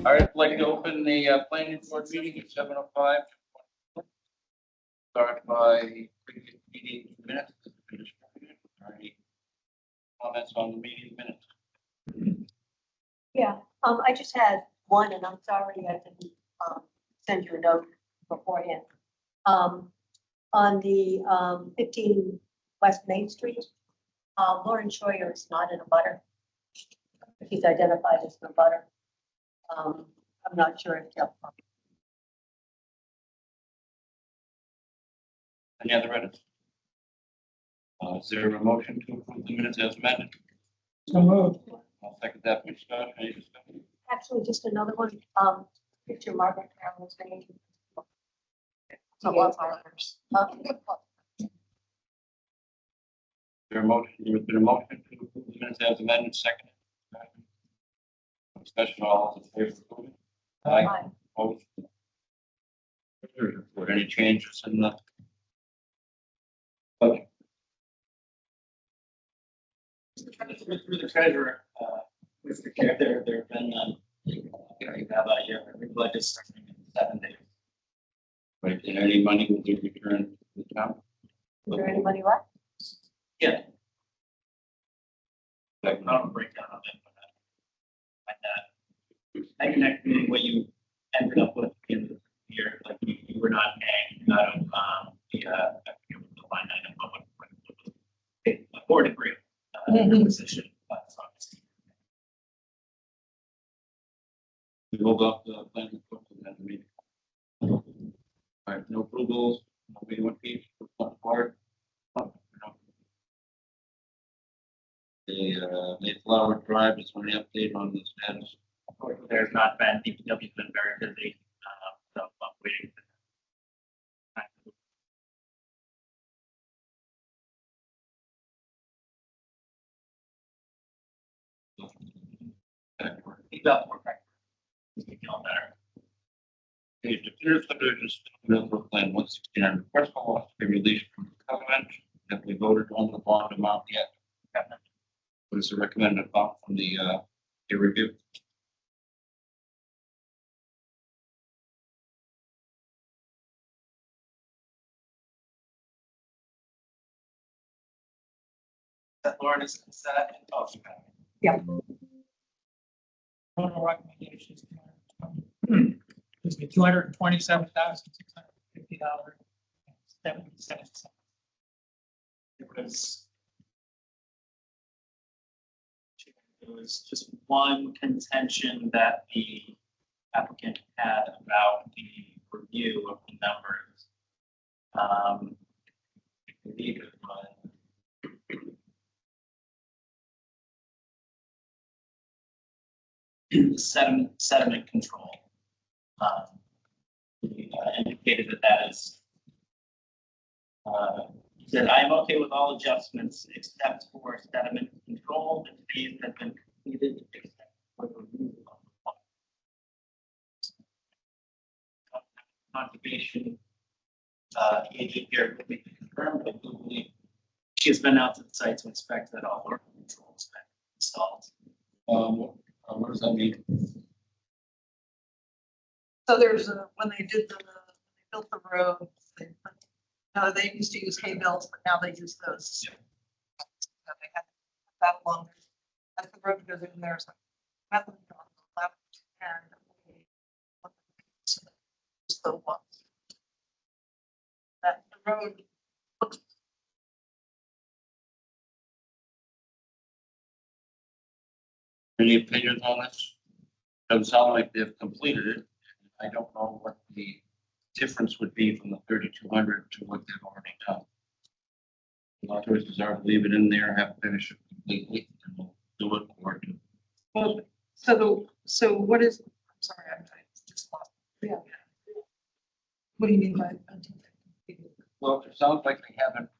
All right, I'd like to open the planning board meeting at 7:05. Start by previous meeting minutes. Are any comments on the meeting minutes? Yeah, I just had one, and I'm sorry I didn't, send you a note beforehand. On the, 15 West Main Street, Lauren Schroyer is not in a butter. He's identified as a butter. I'm not sure if he'll. Any other edits? Is there a motion to approve the minutes as amended? So moved. I'll second that. Any discussion? Actually, just another one, picture Margaret Carroll's name. So what's ours? Is there a motion? There's been a motion to approve the minutes as amended, second. Discussion, all those in favor of approving? Aye. Opposed? Were there any changes in the? Okay. Through the treasurer, Mr. Chair, there have been, you have your budget is starting in 7 days. Right, and any money will be returned to the town? Is there anybody left? Yeah. Like, I don't break down of it, but like that. At your next meeting, what you ended up with in the year, like you were not paying out of the I forget what the line item, but what board agreement, position. we hold up the planning board to the meeting. All right, no approvals, nobody want to forward. The Mayflower Drive is on the update on the status. There's not been, DPW's been very busy, so I'm waiting. He's up for it. He's feeling better. The definitive subdivision Millbrook Plan 169 request for loss to be released from the covenant. Have we voted on the bond amount yet? What is the recommended amount from the peer review? Lauren is set. Oh, Yeah. Total recommendations. Excuse me, $227,650.77. It was just one contention that the applicant had about the review of the numbers. I believe it was. Sediment control. He indicated that is. He said, I am okay with all adjustments except for sediment control. The phase has been completed except for the removal of the pond. Conservation agent here with me to confirm, but we believe she has been out to the site to inspect that all work control has been installed. What does that mean? So there's a, when they did they built the road, they used to use hay bales, but now they use those. Yeah. So they had that along, as the road goes in, there's a method on the left and the one. That the road looks. Any opinions on this? Doesn't sound like they've completed it. I don't know what the difference would be from the 3,200 to what they've already done. The authorities are to leave it in there, have to finish it completely, and we'll do it or do. Well, so what is, I'm sorry, I just lost. Yeah. What do you mean by? Well, it sounds like they haven't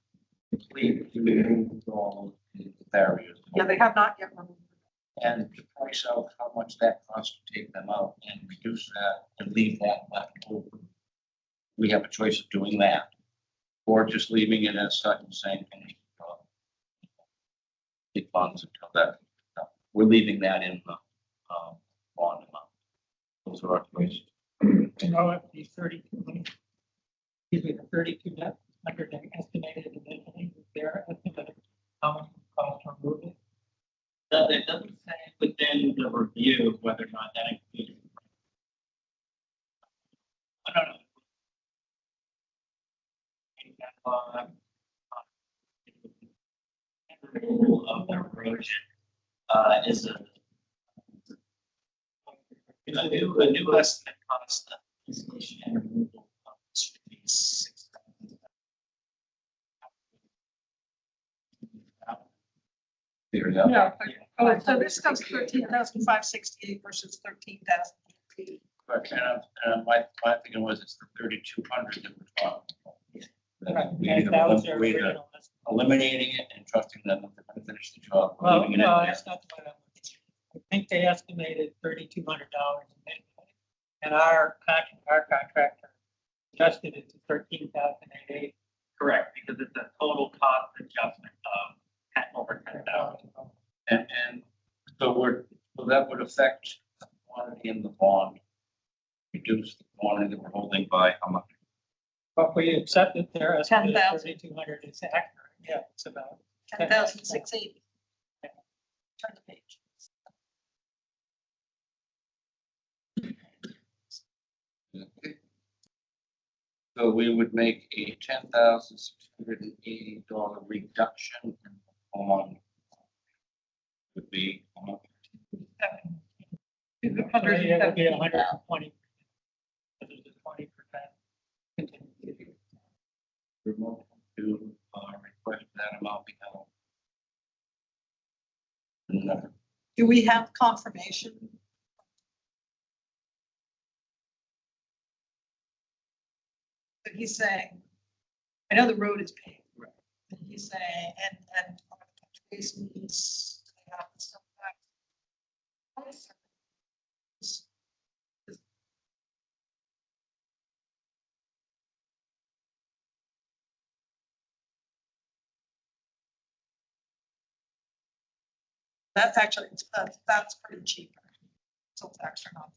completed removed all the barriers. Yeah, they have not yet removed. And to price out how much that costs to take them out and reduce that and leave that left over. We have a choice of doing that, or just leaving it as such and saying, big funds until that. We're leaving that in the bond amount. Those are our choices. To know if the 32, excuse me, the 3,200 estimated initially, is there estimated how much it costs to remove it? It doesn't say within the review whether or not that includes. I don't know. Removal of the erosion is a new estimate cost of installation and removal of this would be $6,000. Figure it out. Yeah. Oh, so this comes 13,568 versus 13,000. But, my thinking was it's the 3,200 that we're talking about. That we either That was their we're either original estimate. eliminating it and trusting them that they're gonna finish the job. or Well, leaving it no, in that's there. not the way I'm looking. I think they estimated $3,200 initially, and our contractor adjusted it to 13,088. Correct, because it's a total cost adjustment of over 10,000. And so that would affect the quantity in the bond. Reduce the quantity that we're holding by how much? But we accepted their estimate of 10,000. 3,200 is accurate. Yeah, it's about. 10,680. Turn the page. So we would make a $10,680 reduction in the bond. Would be, It would be 120. This is a 20% contingency. remote to, request that amount be held. And, Do we have confirmation? So he's saying, I know the road is paved. Right. And he's saying, and are the catch basins, do they have the stuff back? That's actually, that's pretty cheap. So it's actually not.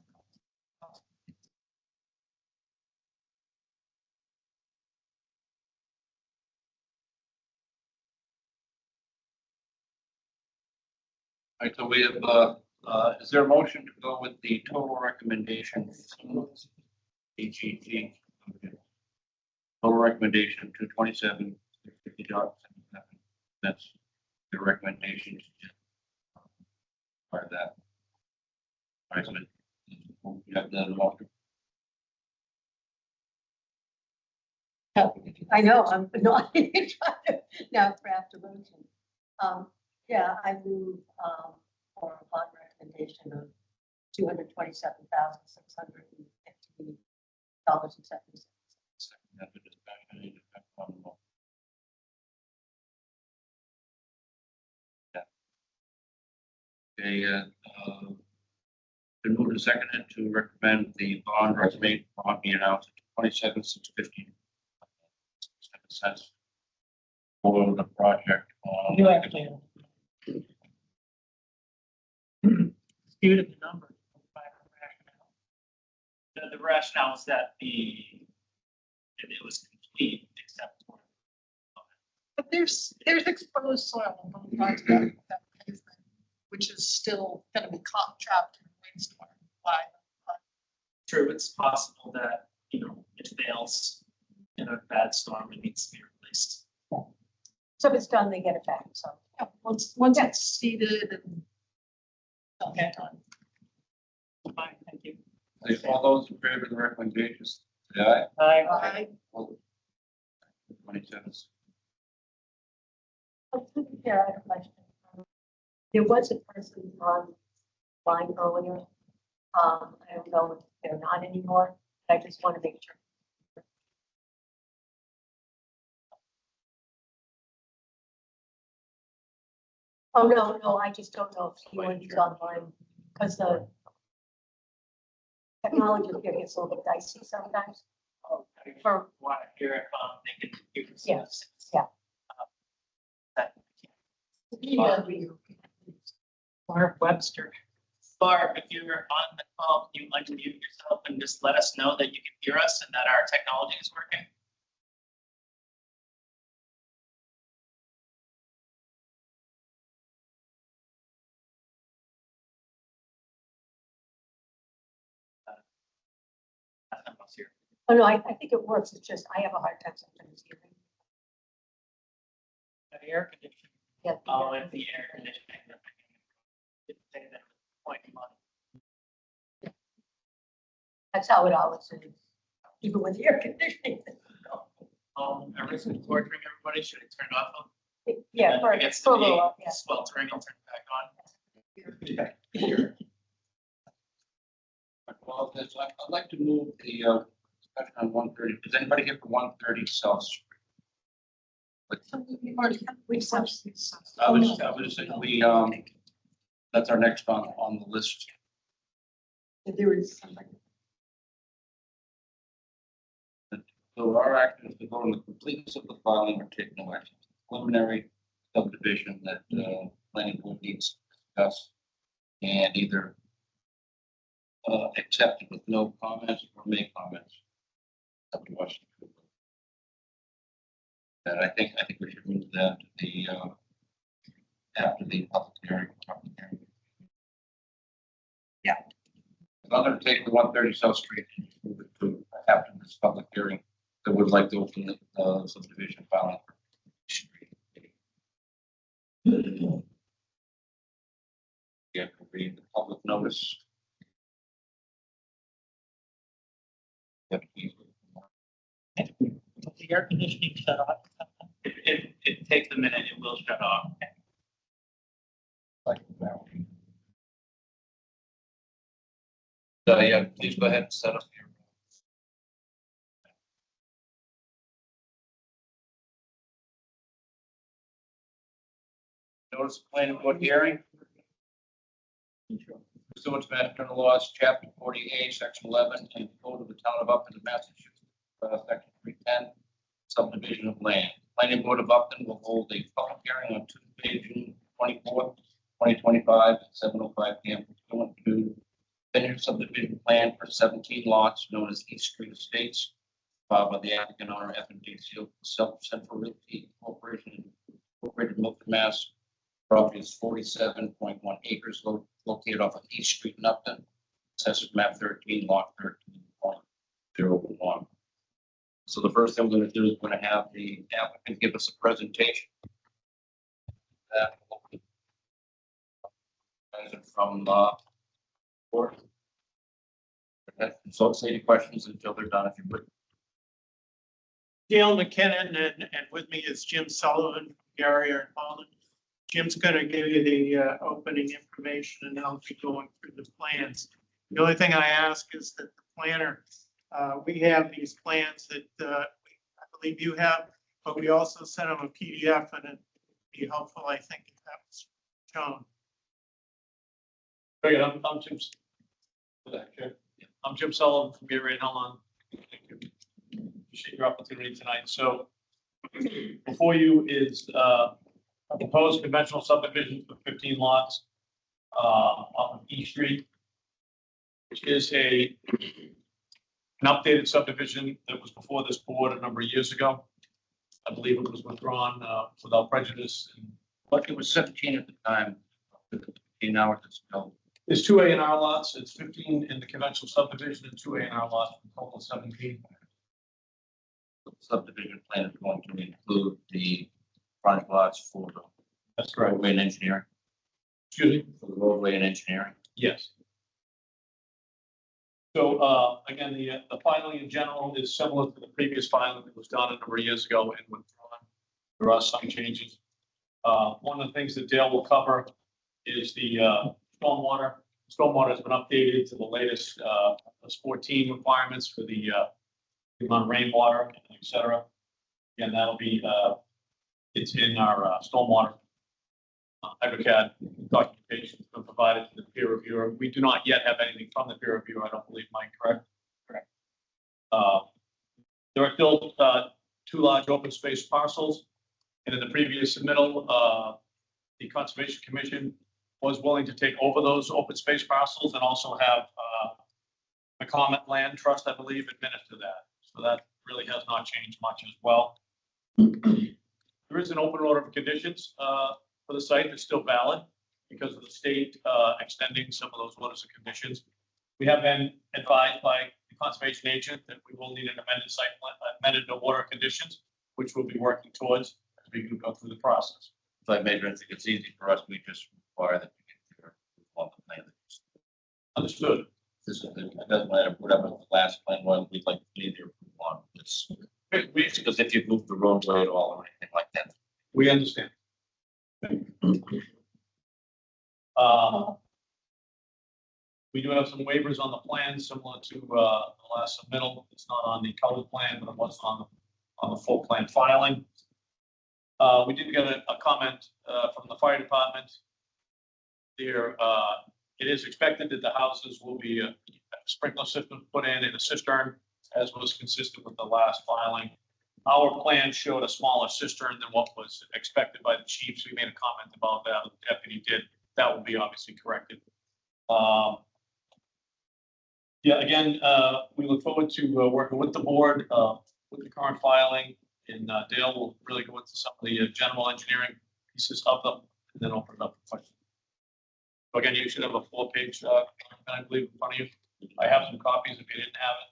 All right, so we have, is there a motion to go with the total recommendation from AGG? Total recommendation of $227,50. That's the recommendation. Part of that. All right, so you have the motion. I know, I'm not trying to now craft a motion. Yeah, I move, for a bond recommendation of $227,650.70. After discussion, any discussion on the motion? Yeah. Okay, been moved and seconded to recommend the bond be announced at $27,650.07 for the project on. You actually disputed the number. The rationale is that it was complete except for. But there's exposed soil on both sides of that pavement, which is still gonna be trapped in rainstorm. Why? True, it's possible that, it fails in a bad storm and needs to be replaced. So if it's done, they get it back, so. Yeah, once it's seeded and. Okay. Fine, thank you. All those in favor of the recommendations, say aye. Aye. Opposed? 27. Yeah, I have a question. There was a person on line earlier. I don't know if they're not anymore. I just want to make sure. Oh, no, I just don't know if anyone's online because the technology here gets a little bit dicey sometimes. For, Want to hear if they can give us. Yes, yeah. That- Mark Webster. Barb, if you're on the call, can you unmute yourself and just let us know that you can hear us and that our technology is working? I'm not here. Oh, no, I think it works. It's just, I have a hard time sometimes hearing. The air conditioning. Yeah. Oh, it's the air conditioning. It's saying that it's 0.1. That's how it always is, even with the air conditioning. Everything's torturing everybody. Should I turn it off? Yeah, If for it gets for to a little be while, yeah. sweltering, I'll turn it back on. Well, I'd like to move the discussion on 130. Does anybody here for 130 South Street? We've already had, we I was just saying, that's our next on the list. There is somebody. So our action is to vote on the completeness of the filing or take no action. Preliminary subdivision that planning board needs to discuss and either accept it with no comments or make comments. Up to us. And I think we should move that to the after the public hearing. Yeah. I'm going to take the 130 South Street and move it to after this public hearing. I would like to open the subdivision filing. You have to read the public notice. You have to keep it. The air conditioning shut off. It takes a minute. It will shut off. Like that. Yeah, please go ahead and set up your. Notice of planning board hearing. Pursuant to Mass General Laws, Chapter 40A, Section 11, and Code of the Town of Upton, Massachusetts, Section 310, subdivision of land. Planning Board of Upton will hold a public hearing on Tuesday, June 24th, 2025, at 7:05 p.m. pursuant to definitive subdivision plan for 17 lots known as East Street Estates, filed by the applicant owner F&D Central Realty Corporation, Incorporated, Milford, Mass. Property is 47.1 acres located off of East Street in Upton. Assessors map 13, lot 13.01. So the first thing we're going to do is we're going to have the applicant give us a presentation. That from board. So say any questions until they're done, if you would. Dale McKinnon, and with me is Jim Sullivan from Garrier and Holland. Jim's going to give you the opening information and I'll be going through the plans. The only thing I ask is that the planner, we have these plans that I believe you have, but we also sent them a PDF and it'd be helpful, I think, if that was shown. Very good. I'm Jim Sullivan from Garrier and Holland. Appreciate your opportunity tonight. So before you is a proposed conventional subdivision for 15 lots off of E Street, which is an updated subdivision that was before this board a number of years ago. I believe it was withdrawn without prejudice. But it was 17 at the time. 15 hours it's still. There's 2 A&R lots. It's 15 in the conventional subdivision and 2 A&R lots, a total of 17. The subdivision plan is going to include the front lots for the That's correct. roadway and engineering. Excuse me? For the roadway and engineering. Yes. So again, the filing in general is similar to the previous filing that was done a number of years ago and withdrawn. There are some changes. One of the things that Dale will cover is the stormwater. Stormwater has been updated to the latest S14 requirements for the amount of rainwater, et cetera. Again, that'll be, it's in our stormwater HydroCAD documentation has been provided to the peer reviewer. We do not yet have anything from the peer reviewer, I don't believe, Mike, correct? Correct. There are still 2 large open space parcels. And in the previous submittal, the Conservation Commission was willing to take over those open space parcels and also have McCormick Land Trust, I believe, administer that. So that really has not changed much as well. There is an open order of conditions for the site that's still valid because of the state extending some of those orders of conditions. We have been advised by the conservation agent that we will need an amended site plan, amended order of conditions, which we'll be working towards as we go through the process. If I measure, I think it's easy for us, we just require that we get their approval on the plan. Understood. This is, it doesn't matter, whatever the last plan was, we'd like to see their approval on this. Because if you move the roadway at all or anything like that. We understand. We do have some waivers on the plan similar to the last submittal. It's not on the colored plan, but it was on the full plan filing. We did get a comment from the fire department. There, it is expected that the houses will be a sprinkler system put in a cistern, as was consistent with the last filing. Our plan showed a smaller cistern than what was expected by the chiefs. We made a comment about that. The deputy did. That will be obviously corrected. Yeah, again, we look forward to working with the board with the current filing, and Dale will really go into some of the general engineering pieces of them, and then open it up for questions. So again, you should have a 4-page document, I believe, in front of you. I have some copies if you didn't have it.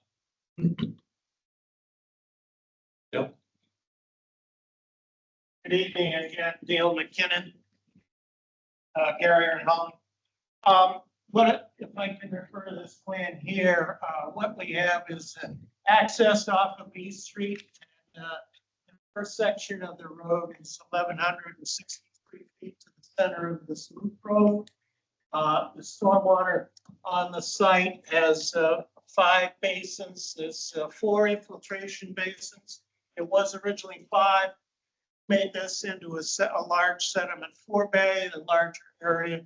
Dale? Good evening again, Dale McKinnon, Gary and Holland. If I can refer to this plan here, what we have is access off of East Street. And, the first section of the road is 1,163 feet to the center of this loop road. The stormwater on the site has 5 basins. There's 4 infiltration basins. It was originally 5. Made this into a large sediment forebay, a larger area.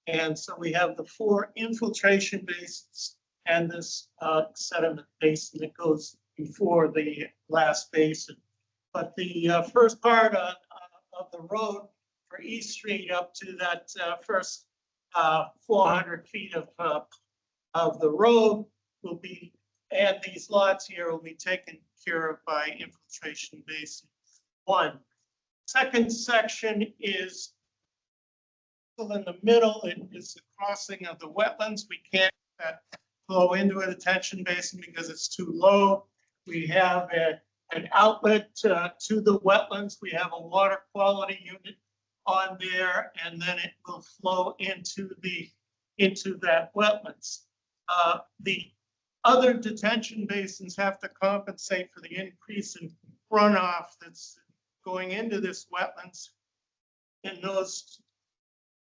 And so we have the 4 infiltration basins and this sediment basin that goes before the last basin. But the first part of the road for East Street up to that first 400 feet of the road will be, and these lots here will be taken care of by infiltration basin 1. Second section is in the middle. It is the crossing of the wetlands. We can't flow into a detention basin because it's too low. We have an outlet to the wetlands. We have a water quality unit on there, and then it will flow into that wetlands. The other detention basins have to compensate for the increase in runoff that's going into this wetlands in those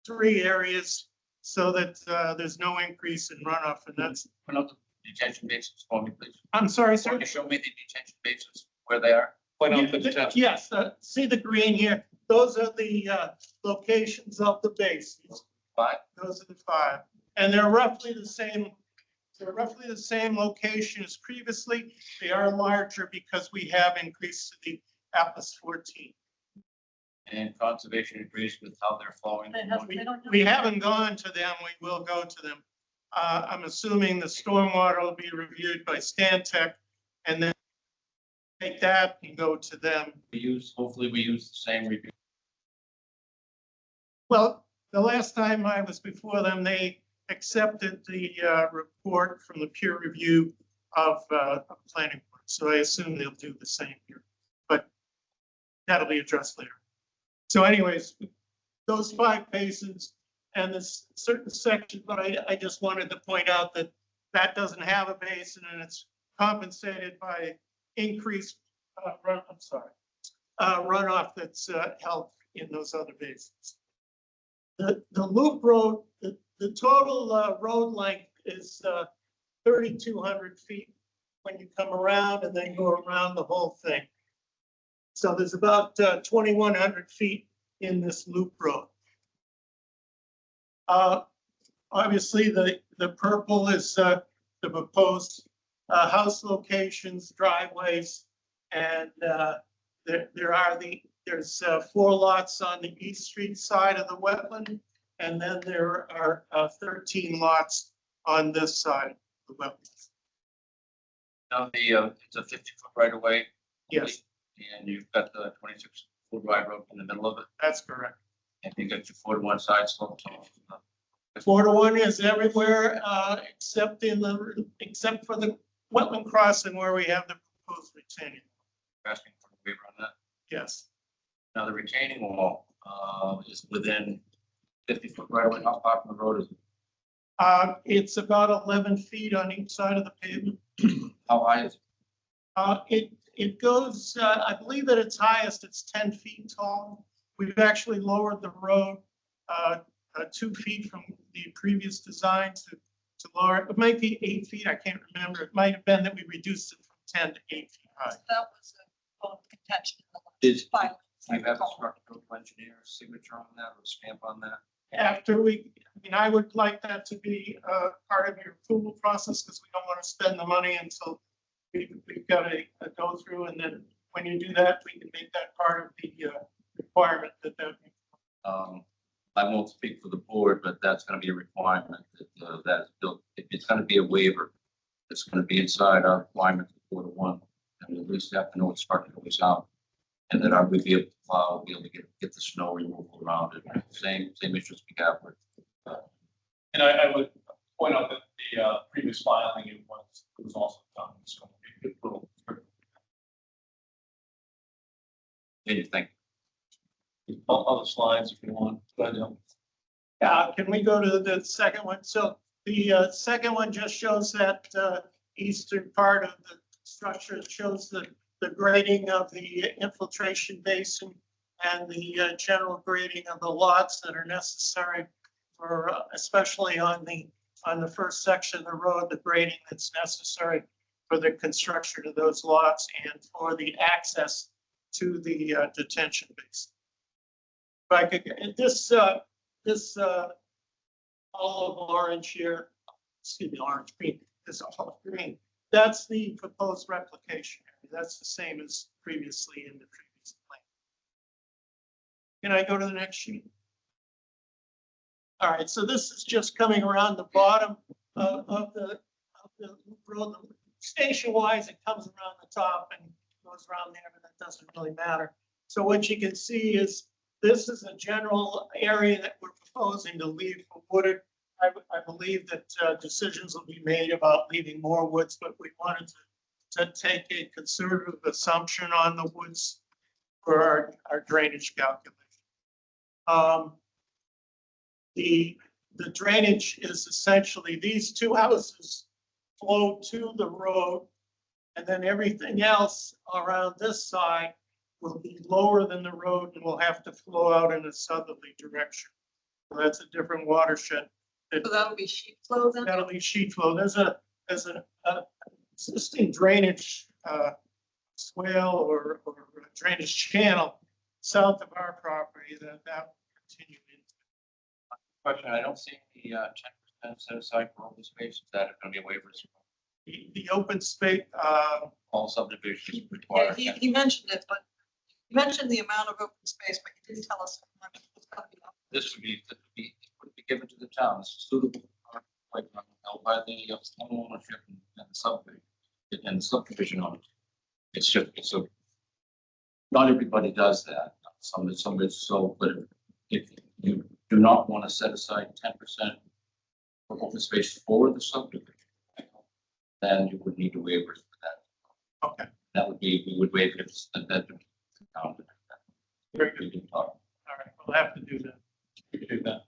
3 areas, so that there's no increase in runoff, and that's. Put out the detention basins for me, please. I'm sorry, sir. Can you show me the detention basins, where they are? Point out the detention. Yes, see the green here? Those are the locations of the basins. 5? Those are the 5, and they're roughly the same. They're roughly the same location as previously. They are larger because we have increased to the Atlas 14. And conservation agrees with how they're flowing. We haven't gone to them. We will go to them. I'm assuming the stormwater will be reviewed by Stantec, and then take that and go to them. Hopefully we use the same review. Well, the last time I was before them, they accepted the report from the peer review of planning board. So I assume they'll do the same here, but that'll be addressed later. So anyways, those 5 basins and this certain section, but I just wanted to point out that that doesn't have a basin, and it's compensated by increased runoff that's held in those other basins. The loop road, the total road length is 3,200 feet when you come around and then go around the whole thing. So there's about 2,100 feet in this loop road. Obviously, the purple is the proposed house locations, driveways, and there's 4 lots on the East Street side of the wetland, And then there are 13 lots on this side of the wetlands. Now, it's a 50-foot right of way. Yes, And you've got the 26-foot wide road in the middle of it, that's correct. and you got your 4-to-1 side slopes. 4-to-1 is everywhere, except for the wetland crossing where we have the proposed retaining. Asking for a waiver on that. Yes, Now, the retaining wall is within 50-foot right away. How far from the road is it? it's about 11 feet on each side of the pavement. How high is it? It goes, I believe at its highest, it's 10 feet tall. We've actually lowered the road 2 feet from the previous design to lower it. It might be 8 feet, I can't remember. It might have been that we reduced it from 10 to 8 feet high. That was a bone of contention in Did the last you have a filing. structural engineer's signature on that or a stamp on that? I would like that to be part of your approval process because we don't want to spend the money until we've got to go through. And then when you do that, we can make that part of the requirement that. I won't speak for the board, but that's going to be a requirement that that's built. If it's going to be a waiver, it's going to be inside our requirement for 4-to-1. And at least have to know what structure is out. And then I would be able to plow, be able to get the snow removal around it. Same issues we have with. And I would point out that the previous filing, it was also done. So it will. Anything. Other slides if you want. Go ahead, Dale. Can we go to the second one? So the second one just shows that eastern part of the structure. It shows the grading of the infiltration basin and the general grading of the lots that are necessary for, especially on the first section of the road, the grading that's necessary for the construction of those lots and for the access to the detention basin. If I could, this olive orange here, excuse me, orange green, this olive green, that's the proposed replication area. That's the same as previously in the previous plan. Can I go to the next sheet? All right, so this is just coming around the bottom of the road. Station-wise, it comes around the top and goes around there, but that doesn't really matter. So what you can see is this is a general area that we're proposing to leave for wooded. I believe that decisions will be made about leaving more woods, but we wanted to take a conservative assumption on the woods for our drainage calculation. The drainage is essentially these two houses flow to the road, and then everything else around this side will be lower than the road and will have to flow out in a southerly direction. So that's a different watershed. So that'll be sheet flow then? That'll be sheet flow. There's an existing drainage swale or drainage channel south of our property that will continue into. Question, I don't see the 10% set aside for open space. Is that going to be a waiver? The open space, All subdivisions Yeah, require. he mentioned it, but he mentioned the amount of open space, but he didn't tell us how much was gonna be. This would be given to the town. This is suitable for, like, held by the home ownership and the subdivision owners. It's just, not everybody does that. Some is so, but if you do not want to set aside 10% for open space for the subdivision, then you would need a waiver for that. okay, That would be, we would waive it if that. very good. We can talk. All right, we'll have to do that. We can do that.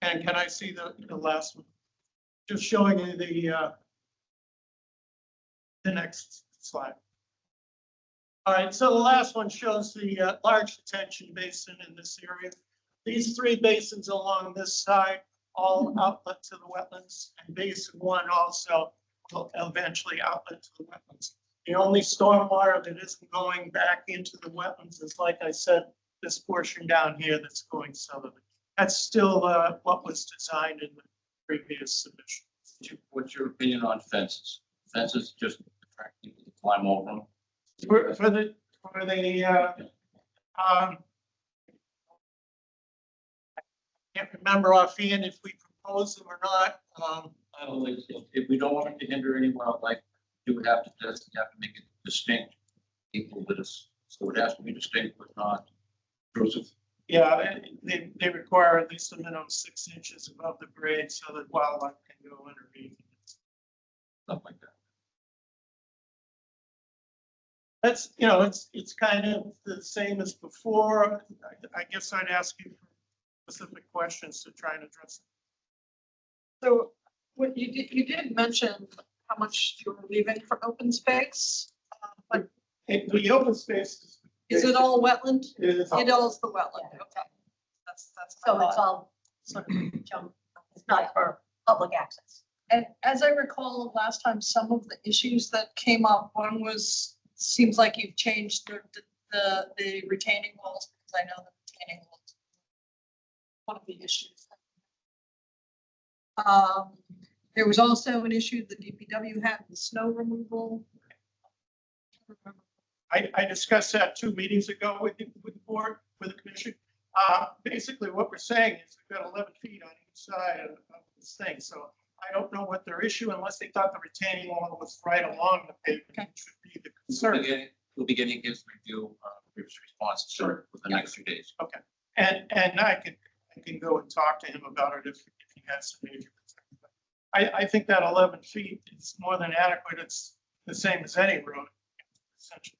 And can I see the last one? Just showing you the next slide. All right, so the last one shows the large detention basin in this area. These three basins along this side all outlet to the wetlands, and basin one also will eventually outlet to the wetlands. The only stormwater that isn't going back into the wetlands is, like I said, this portion down here that's going southerly. That's still what was designed in the previous submission. What's your opinion on fences? Fences just attract people to climb over them. For the can't remember offhand if we proposed them or not. I don't think so. If we don't want it to hinder any wildlife, you would have to just have to make it distinct, equal to this. So it has to be distinct, but not intrusive. Yeah, they require at least a minimum 6 inches above the grade so that wildlife can go underneath. Stuff like that. That's, you know, it's kind of the same as before. I guess I'd ask you for specific questions to try and address. So what you did mention how much you were leaving for open space. But The open space is it all wetland? is. It all is the wetland, okay. That's. So what I it's thought. all sort of jump, it's not for public access. And as I recall, last time, some of the issues that came up, one was, seems like you've changed the retaining walls, because I know the retaining walls. One of the issues. There was also an issue the DPW had with snow removal. I discussed that 2 meetings ago with the board, with the commission. Basically, what we're saying is we've got 11 feet on each side of this thing. So I don't know what their issue, unless they thought the retaining wall was right along the pavement, which would be the concern. We'll be getting his review, his response Sure. for the next few days. And I can go and talk to him about it if he has some major concerns. I think that 11 feet is more than adequate. It's the same as any road, essentially.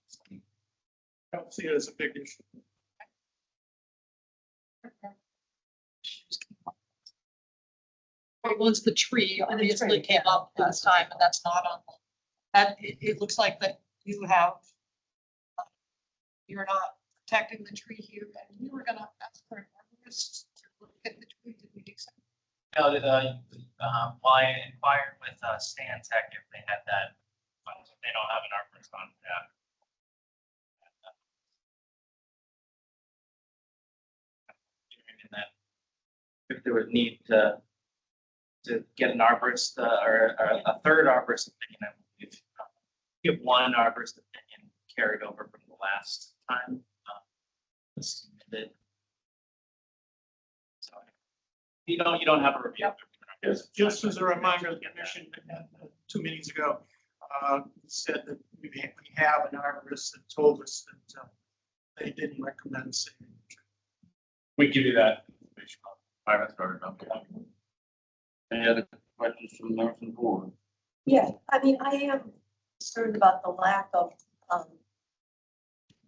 I don't see it as a big issue. It was the tree, And the obviously tree, came yeah. up last time, and that's not on, that, it looks like that you have, you're not protecting the tree here, and you were gonna ask for an arborist to look at the tree, did we accept? No, well, I inquired with Stan Tech if they had that, but they don't have an arborist on that. And then if there was need to get an arborist or a third arborist opinion, I believe, we have one arborist opinion carried over from the last time. Submitted. So you don't have a review. Just as a reminder, the commission, 2 meetings ago, said that we have an arborist that told us that they didn't recommend saving the tree. We give you that information. I haven't started up yet. Any other questions from the Northern Board? Yeah, I mean, I am concerned about the lack of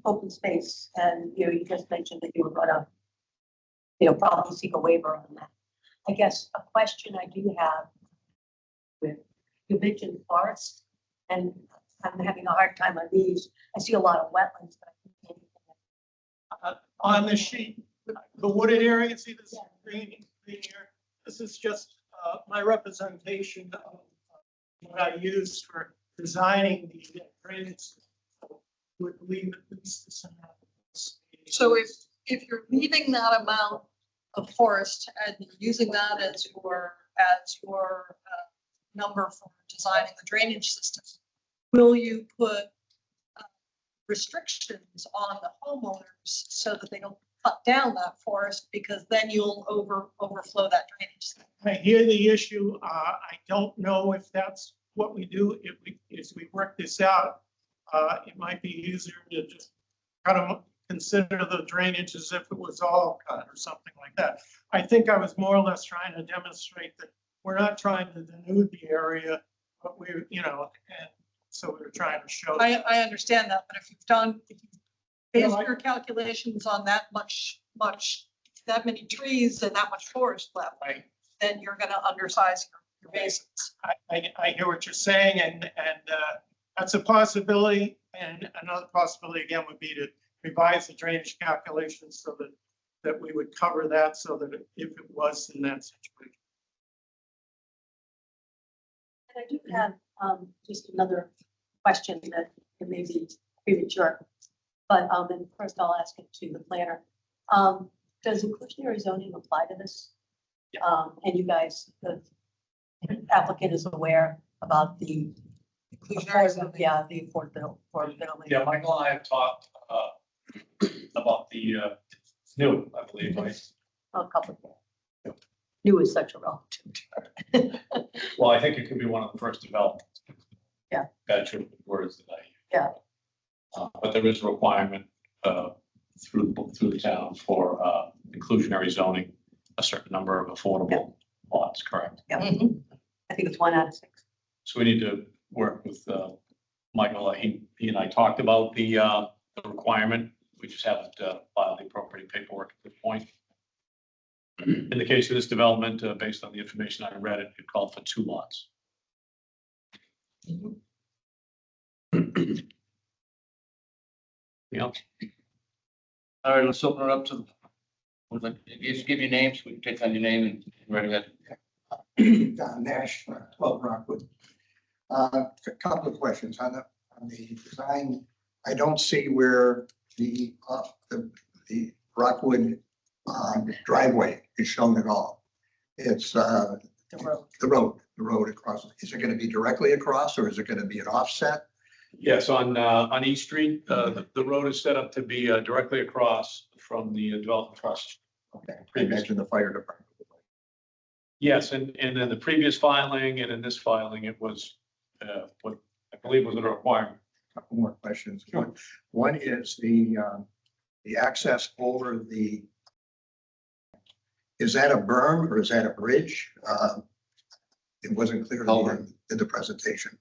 open space, and, you know, you just mentioned that you were gonna, you know, probably seek a waiver on that. I guess a question I do have with, you mentioned forest, and I'm having a hard time on these. I see a lot of wetlands, but I can't even. On the sheet, the wooded area, see this green here? This is just my representation of what I used for designing the drainage system. Would leave at least this amount. So if you're leaving that amount of forest and using that as your number for designing the drainage system, will you put restrictions on the homeowners so that they don't cut down that forest, because then you'll overflow that drainage system? I hear the issue. I don't know if that's what we do. If we work this out, it might be easier to just kind of consider the drainage as if it was all cut or something like that. I think I was more or less trying to demonstrate that we're not trying to denude the area, but we, you know, and so we were trying to show. I understand that, but if you've based your calculations on that that many trees and that much forest left, Right. then you're gonna undersize your basins. I hear what you're saying, and that's a possibility. And another possibility again would be to revise the drainage calculations so that we would cover that, so that if it was in that situation. And I do have just another question that it may be premature, but and first I'll ask it to the planner. Does inclusionary zoning apply to this? And you guys, the applicant is aware about the Inclusionary zoning. yeah, the affordability. Yeah, Michael and I have talked about the new, I believe, right? A couple of. New is such a relative. Well, I think it could be one of the first developments. Yeah. That's your words that I. Yeah. But there is a requirement, through the town for, inclusionary zoning, a certain number of affordable lots, correct? Yeah. I think it's 1 out of 6. So we need to work with, Michael. He and I talked about the requirement. We just haven't filed the appropriate paperwork at this point. In the case of this development, based on the information I read, it called for 2 lots. Anything else? All right, let's open it up to the, just give your names, we can take on your name and ready that. Don Nash, 12 Rockwood. A couple of questions on the design. I don't see where the Rockwood driveway is shown at all. It's The road. the road across. Is it going to be directly across or is it going to be an offset? Yes, on East Street, the road is set up to be directly across from the development trust. Okay, I imagine the fire department. Yes, and in the previous filing and in this filing, it was what I believe was a requirement. Couple more questions. One is the access over the, is that a berm or is that a bridge? It wasn't clear to me in the presentation.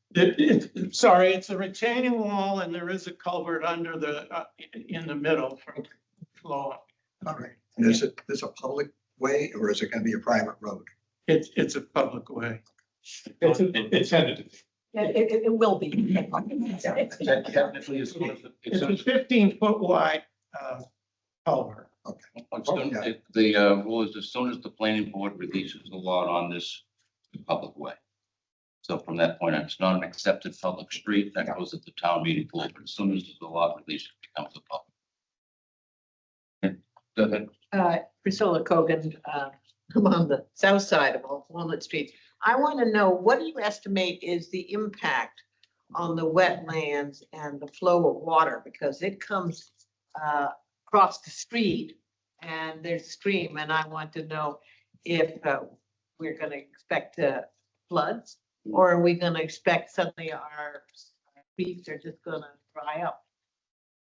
Sorry, it's a retaining wall and there is a culvert under the, in the middle from flow. All right. And is it a public way or is it going to be a private road? It's a public way. It's intended to be. Yeah, it will be. Technically, as soon as It's a 15-foot wide culvert. the rule is as soon as the planning board releases the lot on this public way. So from that point on, it's not an accepted public street that goes at the town meeting floor, but as soon as the lot release, it becomes a public. Go ahead. Priscilla Cogan, I'm on the south side of Walnut Street. I want to know, what do you estimate is the impact on the wetlands and the flow of water? Because it comes across the street and there's a stream, and I want to know if we're going to expect floods, or are we going to expect suddenly our streets are just going to dry up?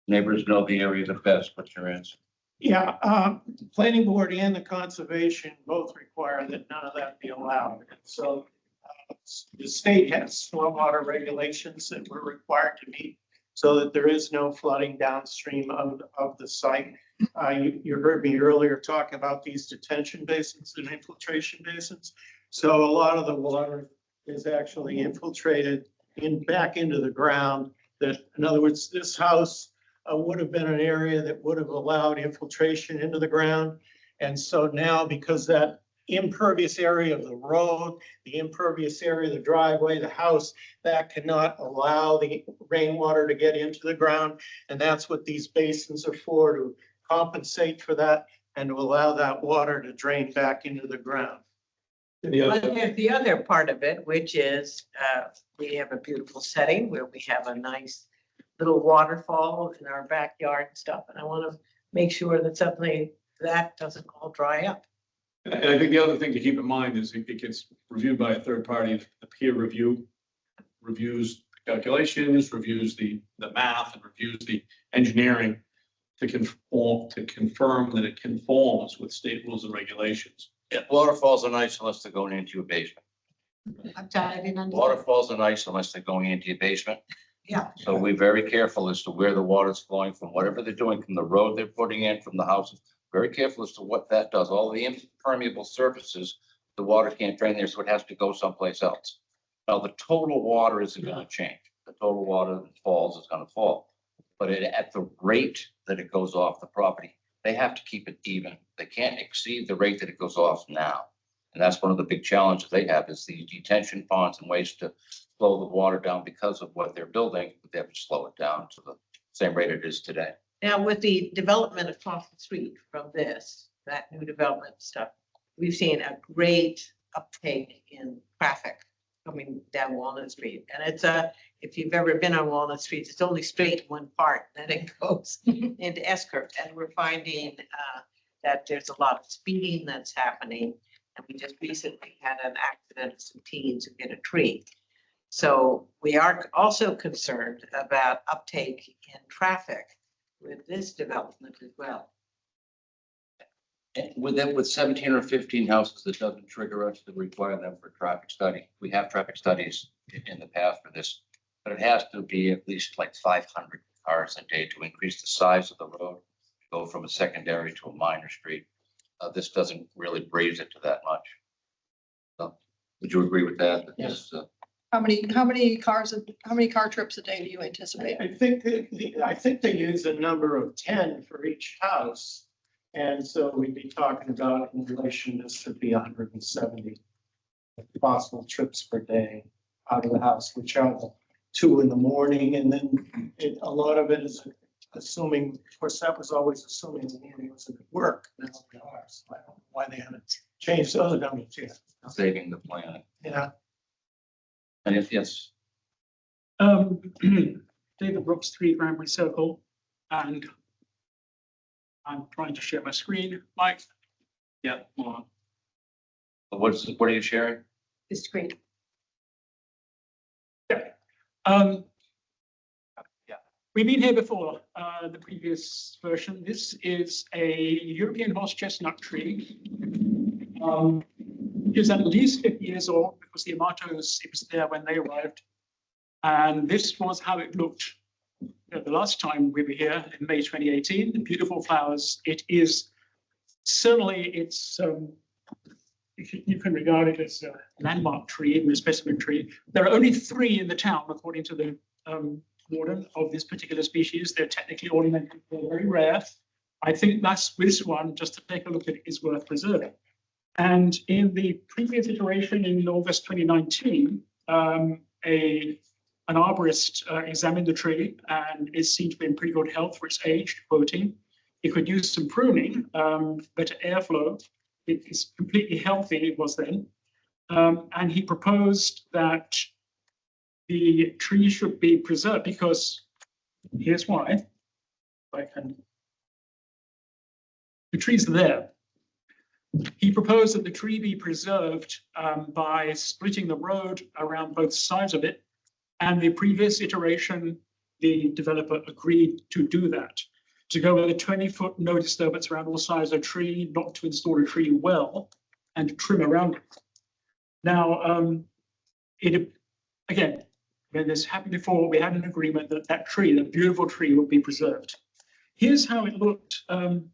Neighbors know the area the best. What's your answer? Yeah, planning board and the conservation both require that none of that be allowed. So the state has stormwater regulations that we're required to meet so that there is no flooding downstream of the site. You heard me earlier talk about these detention basins and infiltration basins. So a lot of the water is actually infiltrated back into the ground. That, in other words, this house would have been an area that would have allowed infiltration into the ground. And so now, because that impervious area of the road, the impervious area of the driveway, the house, that cannot allow the rainwater to get into the ground. And that's what these basins are for, to compensate for that and to allow that water to drain back into the ground. But there's the other part of it, which is we have a beautiful setting where we have a nice little waterfall in our backyard and stuff. And I want to make sure that suddenly that doesn't all dry up. And I think the other thing to keep in mind is it gets reviewed by a third party. The peer review reviews the calculations, reviews the math, and reviews the engineering to confirm that it conforms with state rules and regulations. Yeah, waterfalls are nice unless they're going into your basement. I'm sorry, I didn't understand. Waterfalls are nice unless they're going into your basement. Yeah. So we're very careful as to where the water's flowing from, whatever they're doing, from the road they're putting in, from the houses. Very careful as to what that does. All the impermeable surfaces, the water can't drain there, so it has to go someplace else. Now, the total water isn't gonna change. The total water that falls is gonna fall. But at the rate that it goes off the property, they have to keep it even. They can't exceed the rate that it goes off now. And that's one of the big challenges they have, is the detention ponds and ways to slow the water down because of what they're building. They have to slow it down to the same rate it is today. Now, with the development across the street from this, that new development stuff, we've seen a great uptake in traffic coming down Walnut Street. And it's if you've ever been on Walnut Street, it's only straight one part, then it goes into S-curve. And we're finding that there's a lot of speeding that's happening. And we just recently had an accident of some teens who hit a tree. So we are also concerned about uptake in traffic with this development as well. And with 17 or 15 houses, that doesn't trigger us to require them for traffic study. We have traffic studies in the past for this, but it has to be at least like 500 cars a day to increase the size of the road, go from a secondary to a minor street. This doesn't really raise it to that much. So, would you agree with that? That this, How many car trips a day do you anticipate? I think I think they use a number of 10 for each house. And so we'd be talking about, in relation, this would be 170 possible trips per day out of the house, which are the 2 in the morning. And then a lot of it is assuming, of course, that was always assuming the morning was at work. Now we are, so I don't know why they haven't changed those numbers yet. saving the planet. Yeah. And if yes, David Brooks, 3 Granbury Circle, and I'm trying to share my screen. Mike? Yeah, hold on. what are you sharing? The screen. We've been here before, the previous version. This is a European horse chestnut tree. It is at least 50 years old because the Amatos, it was there when they arrived. And this was how it looked the last time we were here in May 2018. The beautiful flowers. It is certainly, you can regard it as a landmark tree, a specimen tree. There are only 3 in the town, according to the warden, of this particular species. They're technically ornamental, they're very rare. I think this one, just to take a look at it, is worth preserving. And in the previous iteration in August 2019, an arborist examined the tree and it seemed to be in pretty good health for its age, quoting. It could use some pruning, better airflow. It is completely healthy, it was then. And he proposed that the tree should be preserved because here's why. If I can. The trees are there. He proposed that the tree be preserved by splitting the road around both sides of it. And the previous iteration, the developer agreed to do that, to go with a 20-foot no disturbance around all sides of a tree, not to install a tree well, and to trim around it. Now, again, when this happened before, we had an agreement that that tree, the beautiful tree, would be preserved. Here's how it looked when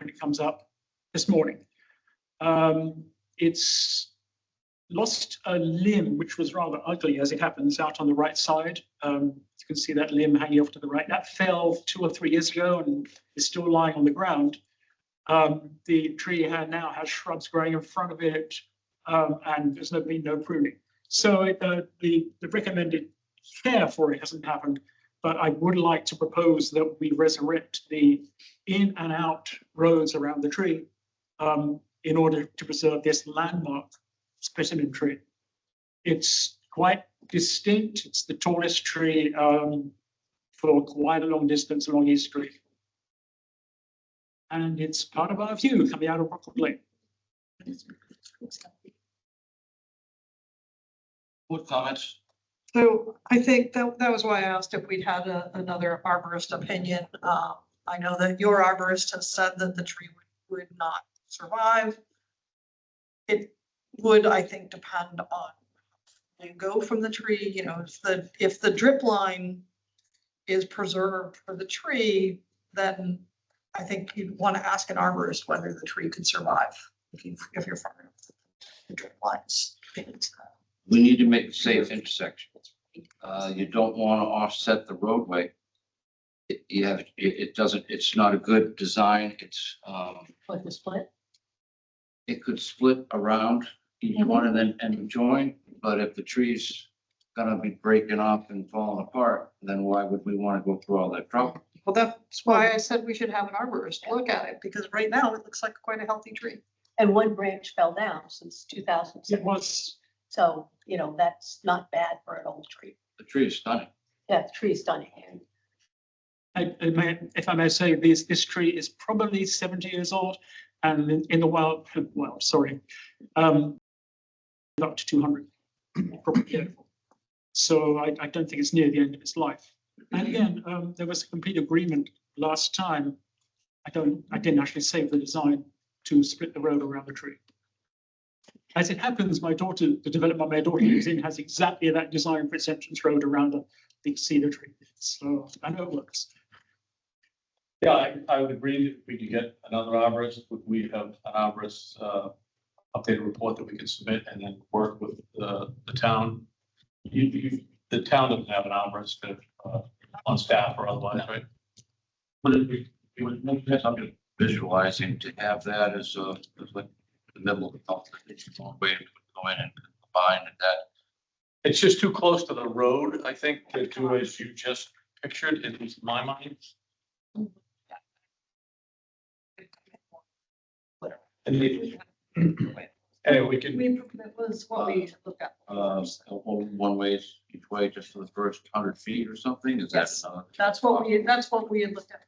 it comes up this morning. It's lost a limb, which was rather ugly as it happens, out on the right side. You can see that limb hanging off to the right. That fell 2 or 3 years ago and is still lying on the ground. The tree now has shrubs growing in front of it, and there's been no pruning. So the recommended care for it hasn't happened, but I would like to propose that we resurrect the in and out roads around the tree in order to preserve this landmark specimen tree. It's quite distinct. It's the tallest tree for quite a long distance along East Street. And it's part of our view coming out of Rockwood Lake. What comments? So I think that was why I asked if we'd had another arborist opinion. I know that your arborist has said that the tree would not survive. It would, I think, depend on how you go from the tree. You know, if the drip line is preserved for the tree, then I think you'd want to ask an arborist whether the tree could survive if you're far enough the drip lines. We need to make safe intersections. You don't want to offset the roadway. It's not a good design. It's Like the split? it could split around each one and join, but if the tree's gonna be breaking off and falling apart, then why would we want to go through all that trouble? Well, that's why I said we should have an arborist look at it, because right now it looks like quite a healthy tree. And one branch fell down since 2007. It was, So, that's not bad for an old tree. The tree is stunning. Yeah, the tree is stunning. if I may say, this tree is probably 70 years old. And in the wild, sorry, up to 200, probably over. So I don't think it's near the end of its life. And again, there was a complete agreement last time. I didn't actually save the design to split the road around the tree. As it happens, my daughter, the development my daughter lives in, has exactly that design for its entrance road around a big cedar tree. So I know it works. Yeah, I would agree if we could get another arborist. We have an arborist updated report that we can submit and then work with the town. The town doesn't have an arborist on staff or otherwise, right? But if we would make that something. Visualizing to have that as like the middle of the way to go in and combine that. It's just too close to the road, I think, to as you just pictured, at least in my mind. Anyway, we can, That was what we looked at. One way each way just for the first 100 feet or something, is that? Yes. That's what we had looked at,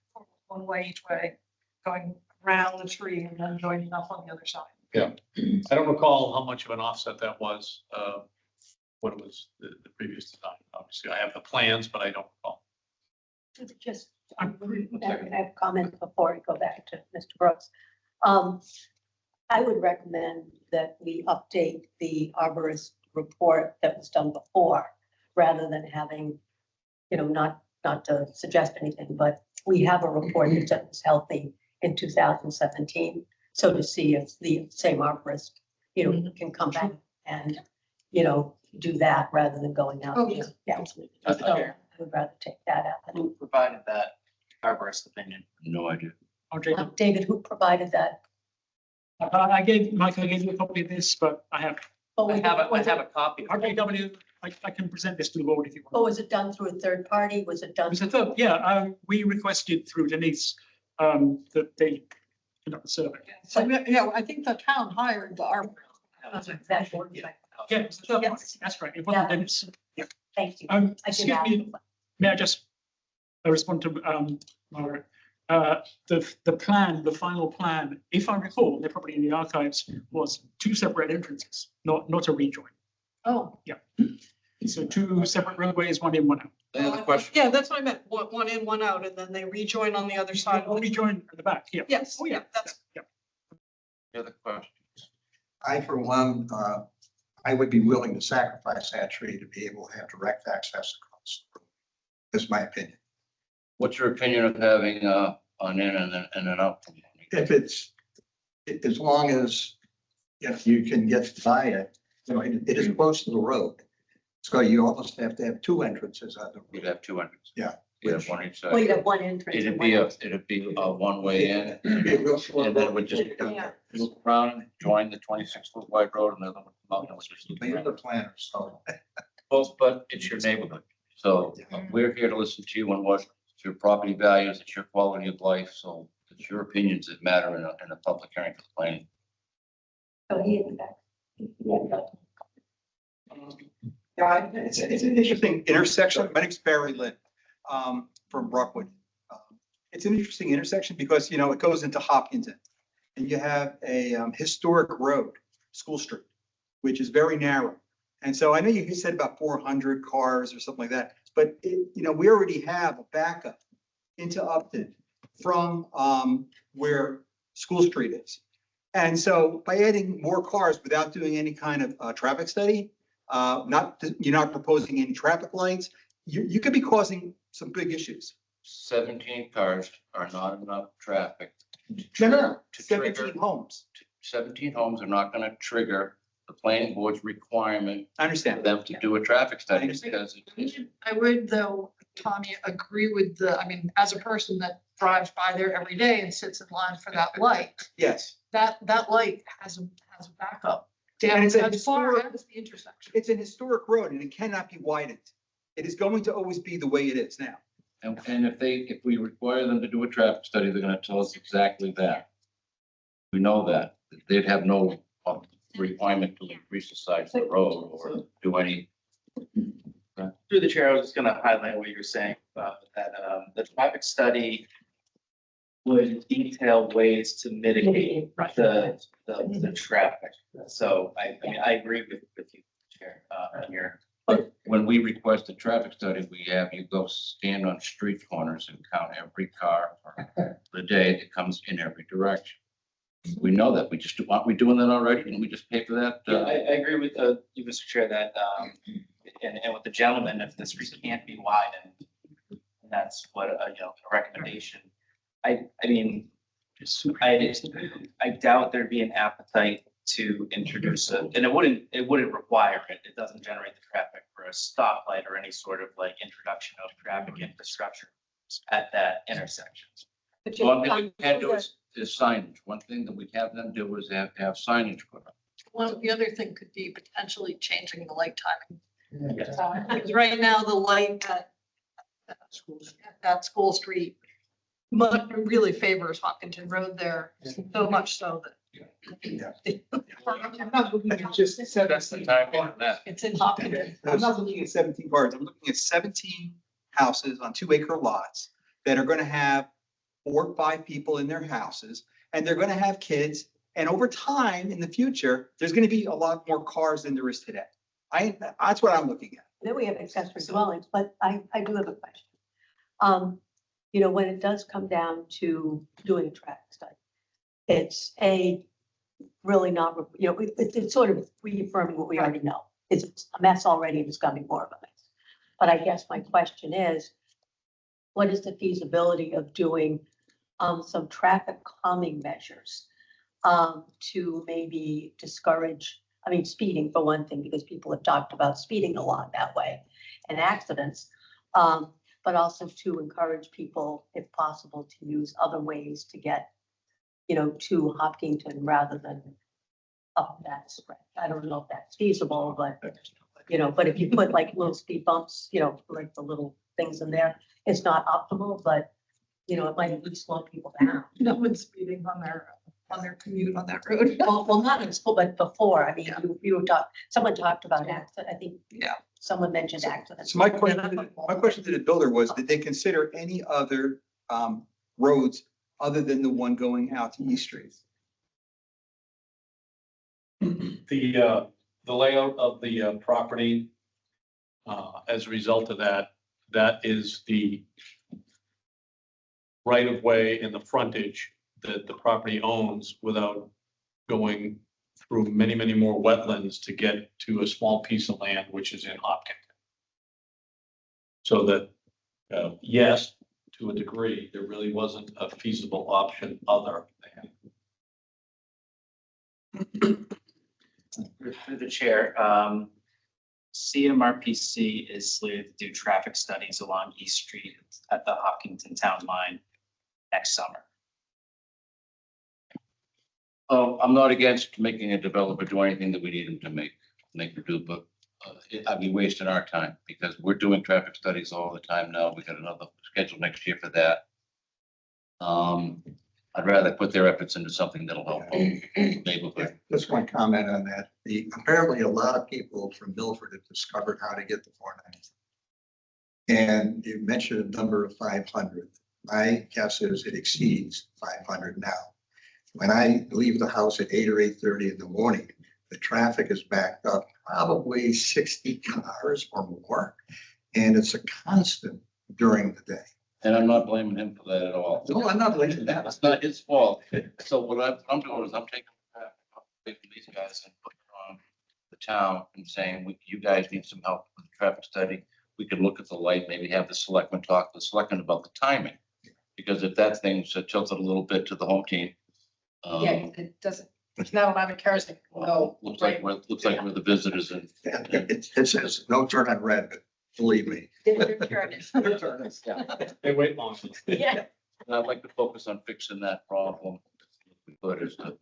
one way each way, going around the tree and then joining up on the other side. I don't recall how much of an offset that was, what it was, the previous design. Obviously, I have the plans, but I don't recall. Just, I have a comment before I go back to Mr. Brooks. I would recommend that we update the arborist report that was done before, rather than having, not to suggest anything, but we have a report that was healthy in 2017. So to see if the same arborist, can come back and, do that rather than going out. Oh, yeah. Yeah. So I would rather take that out. Who provided that arborist opinion? No idea. RJ, David, who provided that? I gave Mike, I gave you a copy of this, but I have Oh, I have a copy. RJW. I can present this to the board if you Oh, want. was it done through a third party? Was it done? It was a third, yeah, we requested through Denise that they conduct the survey. So, yeah, I think the town hired the arborist. That board. Yeah, it's a third party. Yes. That's right. It wasn't Yeah. Denise. Yeah. Thank you. I did Excuse ask. me, may I just respond to Margaret? The plan, the final plan, if I recall, they're probably in the archives, was 2 separate entrances, not a rejoin. Oh. So 2 separate roadways, one in, one out. Any other question? Yeah, that's what I meant, one in, one out, and then they rejoin on the other side. Or rejoin at the back, yeah. Yes, Oh, yeah, that's, yeah. Any other questions? I, for one, I would be willing to sacrifice that tree to be able to have direct access across. That's my opinion. What's your opinion of having an in and an out? If it's, as long as, if you can get by it, it is close to the road. So you almost have to have 2 entrances on the You'd road. have 2 entrances. Yeah. You'd have one each Well, you side. have one entrance. It'd and be one a one-way in, It'd be a real slow and then it road. would just Yeah. loop around, join the 26-foot wide road, and the other one come out. and it would just loop They're around. the planners, so. Well, but it's your neighborhood. So we're here to listen to you on what your property values, it's your quality of life. So it's your opinions that matter in a public hearing for the planning. So he in the back. Yeah, it's an interesting intersection. My name's Barry Lynn, from Brockwood. It's an interesting intersection because, it goes into Hopkinton. And you have a historic road, School Street, which is very narrow. And so I know you said about 400 cars or something like that, but we already have a backup into Upton from where School Street is. And so by adding more cars without doing any kind of traffic study, you're not proposing any traffic lights, you could be causing some big issues. 17 cars are not enough traffic. No, To 17 trigger, homes. 17 homes are not going to trigger the planning board's requirement I for understand. them to do a traffic study understand. because it's I would though, Tommy, agree with as a person that drives by there every day and sits in line for that light, Yes, that light has a backup. And Down it's a as far historic- as the intersection. it's an historic road and it cannot be widened. It is going to always be the way it is now. And if we require them to do a traffic study, they're gonna tell us exactly that. We know that. They'd have no requirement to increase the size of the road or do any. Through the chair, I was just gonna highlight what you're saying about that, the traffic study would detail ways to mitigate Right. the traffic. So I mean, I agree with you, Chair, here. But when we request a traffic study, we have you go stand on street corners and count every car for the day that comes in every direction. We know that. Aren't we doing that already? Didn't we just pay for that? Yeah, I agree with you, Mr. Chair, that, and with the gentleman, if the street can't be widened, that's what, a recommendation. I mean, I doubt there'd be an appetite to introduce and it wouldn't require it. It doesn't generate the traffic for a stoplight or any sort of like introduction of traffic infrastructure at that intersection. But you- One thing we can do is signage. One thing that we have them do is have signage put up. The other thing could be potentially changing the light timing. Because right now, the light at School Street really favors Hopkinton Road there, so much so that Just That's the time for that. it's in Hopkinton. I'm not looking at 17 cars. I'm looking at 17 houses on 2-acre lots that are going to have 4 or 5 people in their houses, and they're going to have kids. And over time, in the future, there's going to be a lot more cars than there is today. That's what I'm looking at. Then we have accessory dwellings, but I do have a question. When it does come down to doing a traffic study, it's really not, it's sort of reaffirming what we already know. It's a mess already, it's gonna be more of a mess. But I guess my question is, what is the feasibility of doing some traffic calming measures to maybe discourage, speeding for one thing, because people have talked about speeding a lot that way and accidents. But also to encourage people, if possible, to use other ways to get, to Hopkinton rather than up that stretch. I don't know if that's feasible, but, but if you put like little speed bumps, like the little things in there, it's not optimal, but, it might at least slow people down. No one's speeding on their commute on that road. Well, not in school, but before, someone talked about accident, I think. Yeah. Someone mentioned accidents. So my question to the builder was, did they consider any other roads other than the one going out to East Street? The layout of the property, as a result of that is the right of way and the frontage that the property owns without going through many, many more wetlands to get to a small piece of land, which is in Hopkinton. So that, yes, to a degree, there really wasn't a feasible option other than. Through the chair, CMRPC is slated to do traffic studies along East Street at the Hopkinton Town Line next summer. Oh, I'm not against making a developer do anything that we need them to make them do, but I'd be wasting our time because we're doing traffic studies all the time now. We got another schedule next year for that. I'd rather put their efforts into something that'll help the neighborhood. Just one comment on that. Apparently a lot of people from Milford have discovered how to get the 490. And you mentioned a number of 500. My guess is it exceeds 500 now. When I leave the house at 8 or 8:30 in the morning, the traffic is backed up probably 60 cars or more. And it's a constant during the day. And I'm not blaming him for that at all. No, I'm not blaming that. It's not his fault. So what I'm doing is I'm taking the traffic away from these guys and putting it on the town and saying, you guys need some help with the traffic study. We could look at the light, maybe have the selectmen talk to the selectmen about the timing. Because if that thing's tilted a little bit to the home team. It doesn't, there's not a lot of cars that go. Looks like we're the visitors and. It says no turn on red, but believe me. They wait long. Yeah. And I'd like to focus on fixing that problem. But is to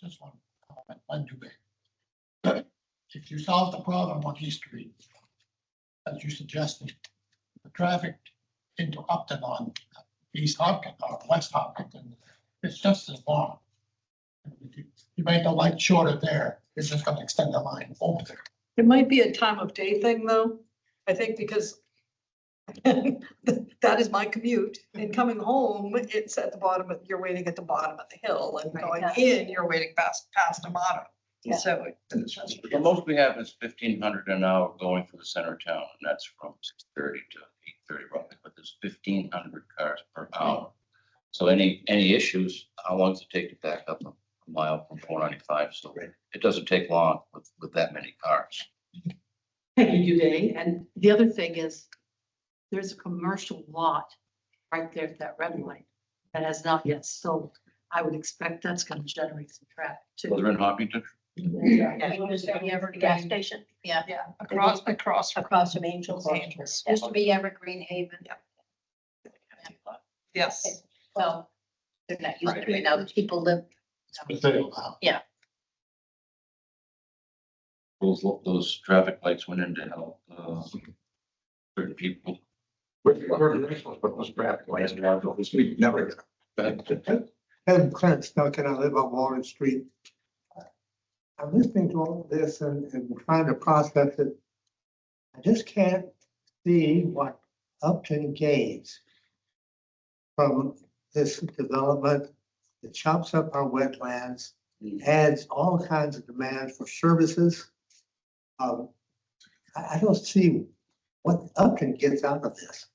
Just one comment, one debate. If you solve the problem on East Street, as you suggested, the traffic into Upton on East Hopkinton or West Hopkinton, it's just as long. You make the light shorter there, it's just gonna extend the line over there. It might be a time of day thing, though. I think because That is my commute. And coming home, it's at the bottom of, you're waiting at the bottom of the hill, and Right, going yeah. in, you're waiting past Amato. Yeah. So. The most we have is 1,500 an hour going through the center of town, and that's from 6:30 to 8:30 roughly, but there's 1,500 cars per hour. So any issues, how long does it take to back up a mile from 495? So it doesn't take long with that many cars. Thank you, Dave. And the other thing is, there's a commercial lot right there at that red light that has not yet sold. I would expect that's gonna generate some traffic So they're too. in Hopkinton. There's the gas station Yeah, across across from Angels. Angels. Yeah. Used to be Evergreen Haven. Yes. Well, they're not used to it now. People live. Those traffic lights went in to help certain people. We've never got. Ed Clint, now can I live on Walnut Street? I'm listening to all of this and trying to process it. I just can't see what Upton gains from this development that chops up our wetlands, adds all kinds of demands for services. I don't see what Upton gets out of this.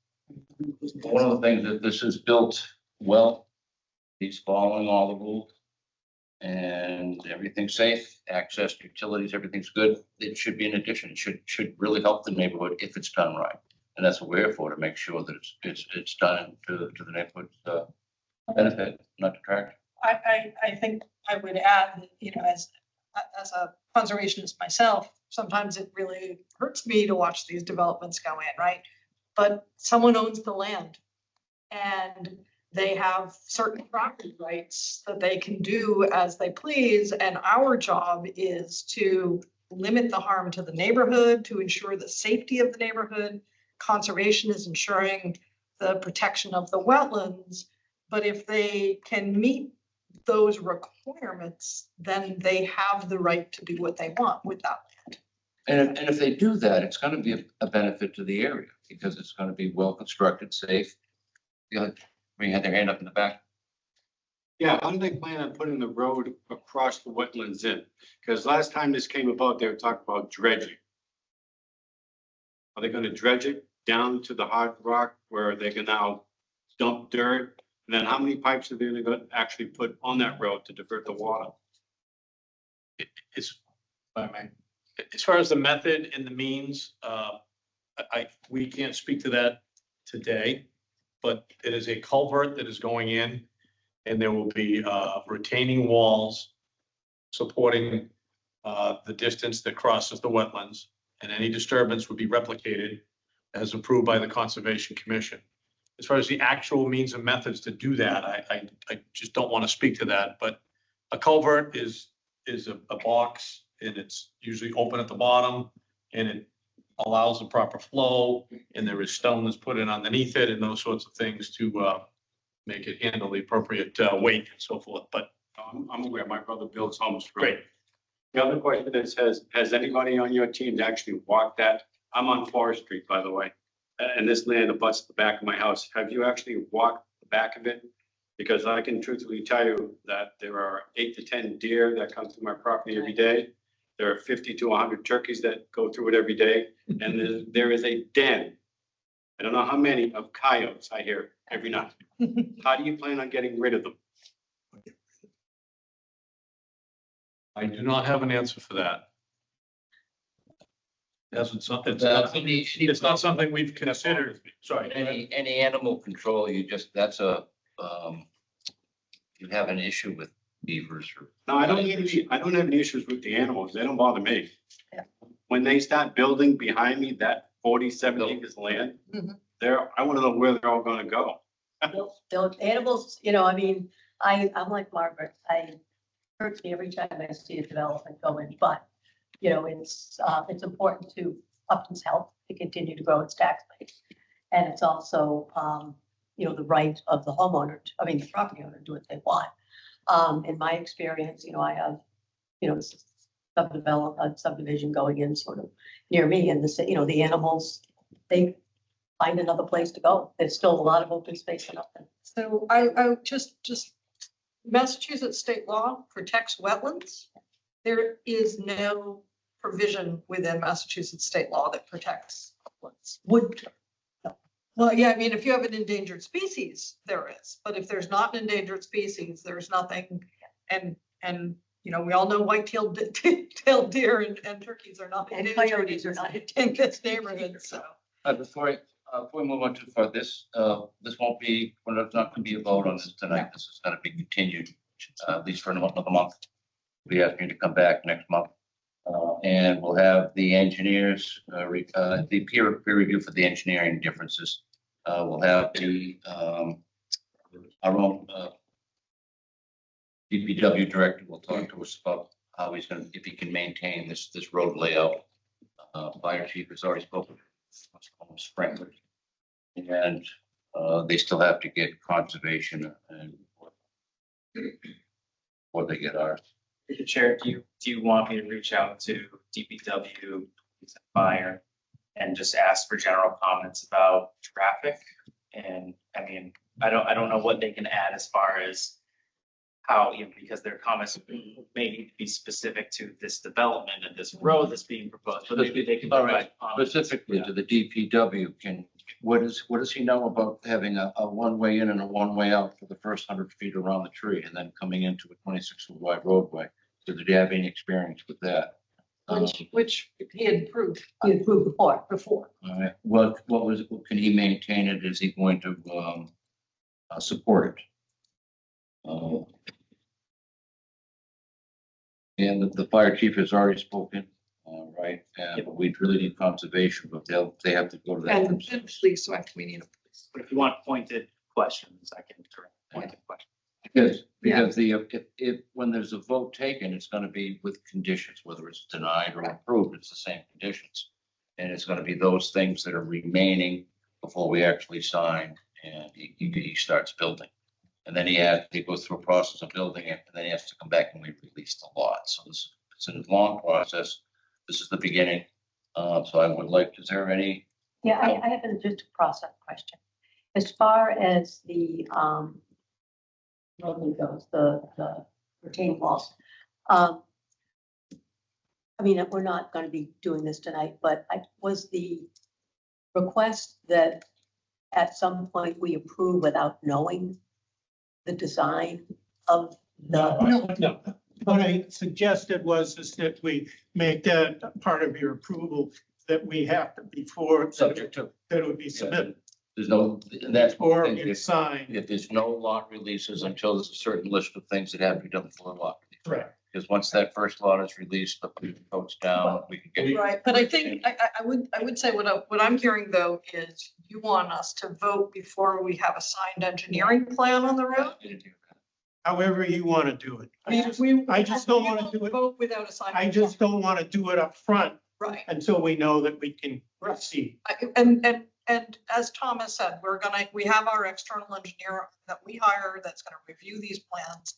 One of the things that this is built well, he's following all the rules. And everything's safe, access to utilities, everything's good. It should be an addition. It should really help the neighborhood if it's done right. And that's what we're here for, to make sure that it's done to the neighborhood's benefit, not detract. I think I would add, that, you know, as a conservationist myself, sometimes it really hurts me to watch these developments go in, right? But someone owns the land, and they have certain property rights that they can do as they please, and our job is to limit the harm to the neighborhood, to ensure the safety of the neighborhood. Conservation is ensuring the protection of the wetlands, but if they can meet those requirements, then they have the right to do what they want with that land. And if they do that, it's gonna be a benefit to the area, because it's gonna be well constructed, safe. We had their hand up in the back. Yeah, how do they plan on putting the road across the wetlands in? Because last time this came about, they were talking about dredging. Are they gonna dredge it down to the hard rock where they can now dump dirt? And then how many pipes are they gonna actually put on that road to divert the water? It's, if I may, as far as the method and the means, we can't speak to that today, but it is a culvert that is going in, and there will be retaining walls supporting the distance that crosses the wetlands, and any disturbance would be replicated as approved by the Conservation Commission. As far as the actual means and methods to do that, I just don't want to speak to that, but a culvert is a box, and it's usually open at the bottom, and it allows the proper flow, and there is stone that's put in underneath it and those sorts of things to make it handle the appropriate weight and so forth, but I'm aware, my brother builds homes. Great. The other question is, has anybody on your team actually walked that? I'm on Forest Street, by the way, and this land abuts the back of my house. Have you actually walked the back of it? Because I can truthfully tell you that there are 8 to 10 deer that come through my property every day. There are 50 to 100 turkeys that go through it every day, and there is a den. I don't know how many of coyotes I hear every night. How do you plan on getting rid of them? I do not have an answer for that. It's not something we've considered. Sorry. Any animal control, that's you have an issue with beavers or. No, I don't have any issues with the animals. They don't bother me. Yeah. When they start building behind me, that 47 acres land, I want to know where they're all gonna go. Those animals, you know, I mean, I'm like Margaret, it hurts me every time I see a development go in, but, you know, it's important to Upton's health to continue to grow its tax base. And it's also, you know, the right of the homeowner, the property owner to do what they want. In my experience, you know, I have, you know, subdivision going in sort of near me, and you know, the animals, they find another place to go. There's still a lot of open space in Upton. So I just Massachusetts state law protects wetlands. There is no provision within Massachusetts state law that protects wetlands. Would, Well, yeah, I mean, if you have an endangered species, there is, but if there's not an endangered species, there's nothing. And, you know, we all know white-tailed deer and turkeys are not. and endangered coyotes are not. in this neighborhood, so. Before we move on too far, this won't be, we're not gonna be a vote on this tonight. This is gonna be continued, at least for another month. We ask you to come back next month. And we'll have the engineers, the peer review for the engineering differences. We'll have our own DPW director will talk to us about how he's gonna, if he can maintain this road layout. Fire chief has already spoken, Sprinklers. And they still have to get conservation and what they get ours. Mr. Chair, do you want me to reach out to DPW, fire, and just ask for general comments about traffic? And I mean, I don't know what they can add as far as how, you know, because their comments may need to be specific to this development and this road that's being proposed, but maybe they can All provide right, comments. specifically to the DPW, what does he know about having a one-way in and a one-way out for the first 100 feet around the tree and then coming into a 26-foot wide roadway? So did you have any experience with that? Which he had approved You approved before. before. All right, what can he maintain it? Is he going to support it? And the fire chief has already spoken, right? And we really need conservation, but they have to go to that. And themselves. police, so we need a police. But if you want pointed questions, I can direct pointed questions. Because if when there's a vote taken, it's gonna be with conditions, whether it's denied or approved, it's the same conditions. And it's gonna be those things that are remaining before we actually sign and he starts building. And then he goes through a process of building it, and then he has to come back and we release the lot. So it's a long process. This is the beginning. So I would like, is there any? Yeah, I have just a process question. As far as the roadway goes, the retaining walls. I mean, we're not going to be doing this tonight, but was the request that at some point we approve without knowing the design of the. No. What I suggested was that we make that part of your approval, that we have to, before. Subject to. That it would be submitted. There's no, that's. Or it's signed. If there's no lot releases until there's a certain list of things that have to be done before a lot. Correct. Because once that first lot is released, the vote's down, we can get. Right, but I think, I would say what I'm hearing though is you want us to vote before we have a signed engineering plan on the road? However you want to do it. I just don't want to do it. Vote without a signed. I just don't want to do it up front Right, until we know that we can proceed. and as Thomas said, we have our external engineer that we hire that's gonna review these plans.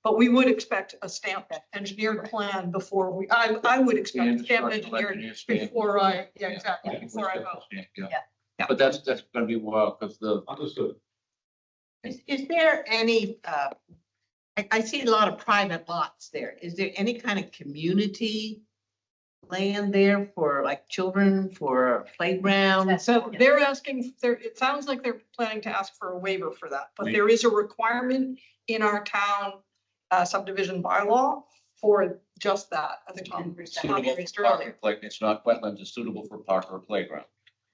But we would expect a stamped engineered plan before I would expect stamped engineered before exactly, before I vote. Yeah. But that's gonna be wild, because Understood. Is there any, I see a lot of private lots there. Is there any kind of community land there for like children, for a playground? So they're asking, it sounds like they're planning to ask for a waiver for that, but there is a requirement in our town subdivision bylaw for just that. I think Tom raised earlier. like, it's not wetlands, it's suitable for park or playground.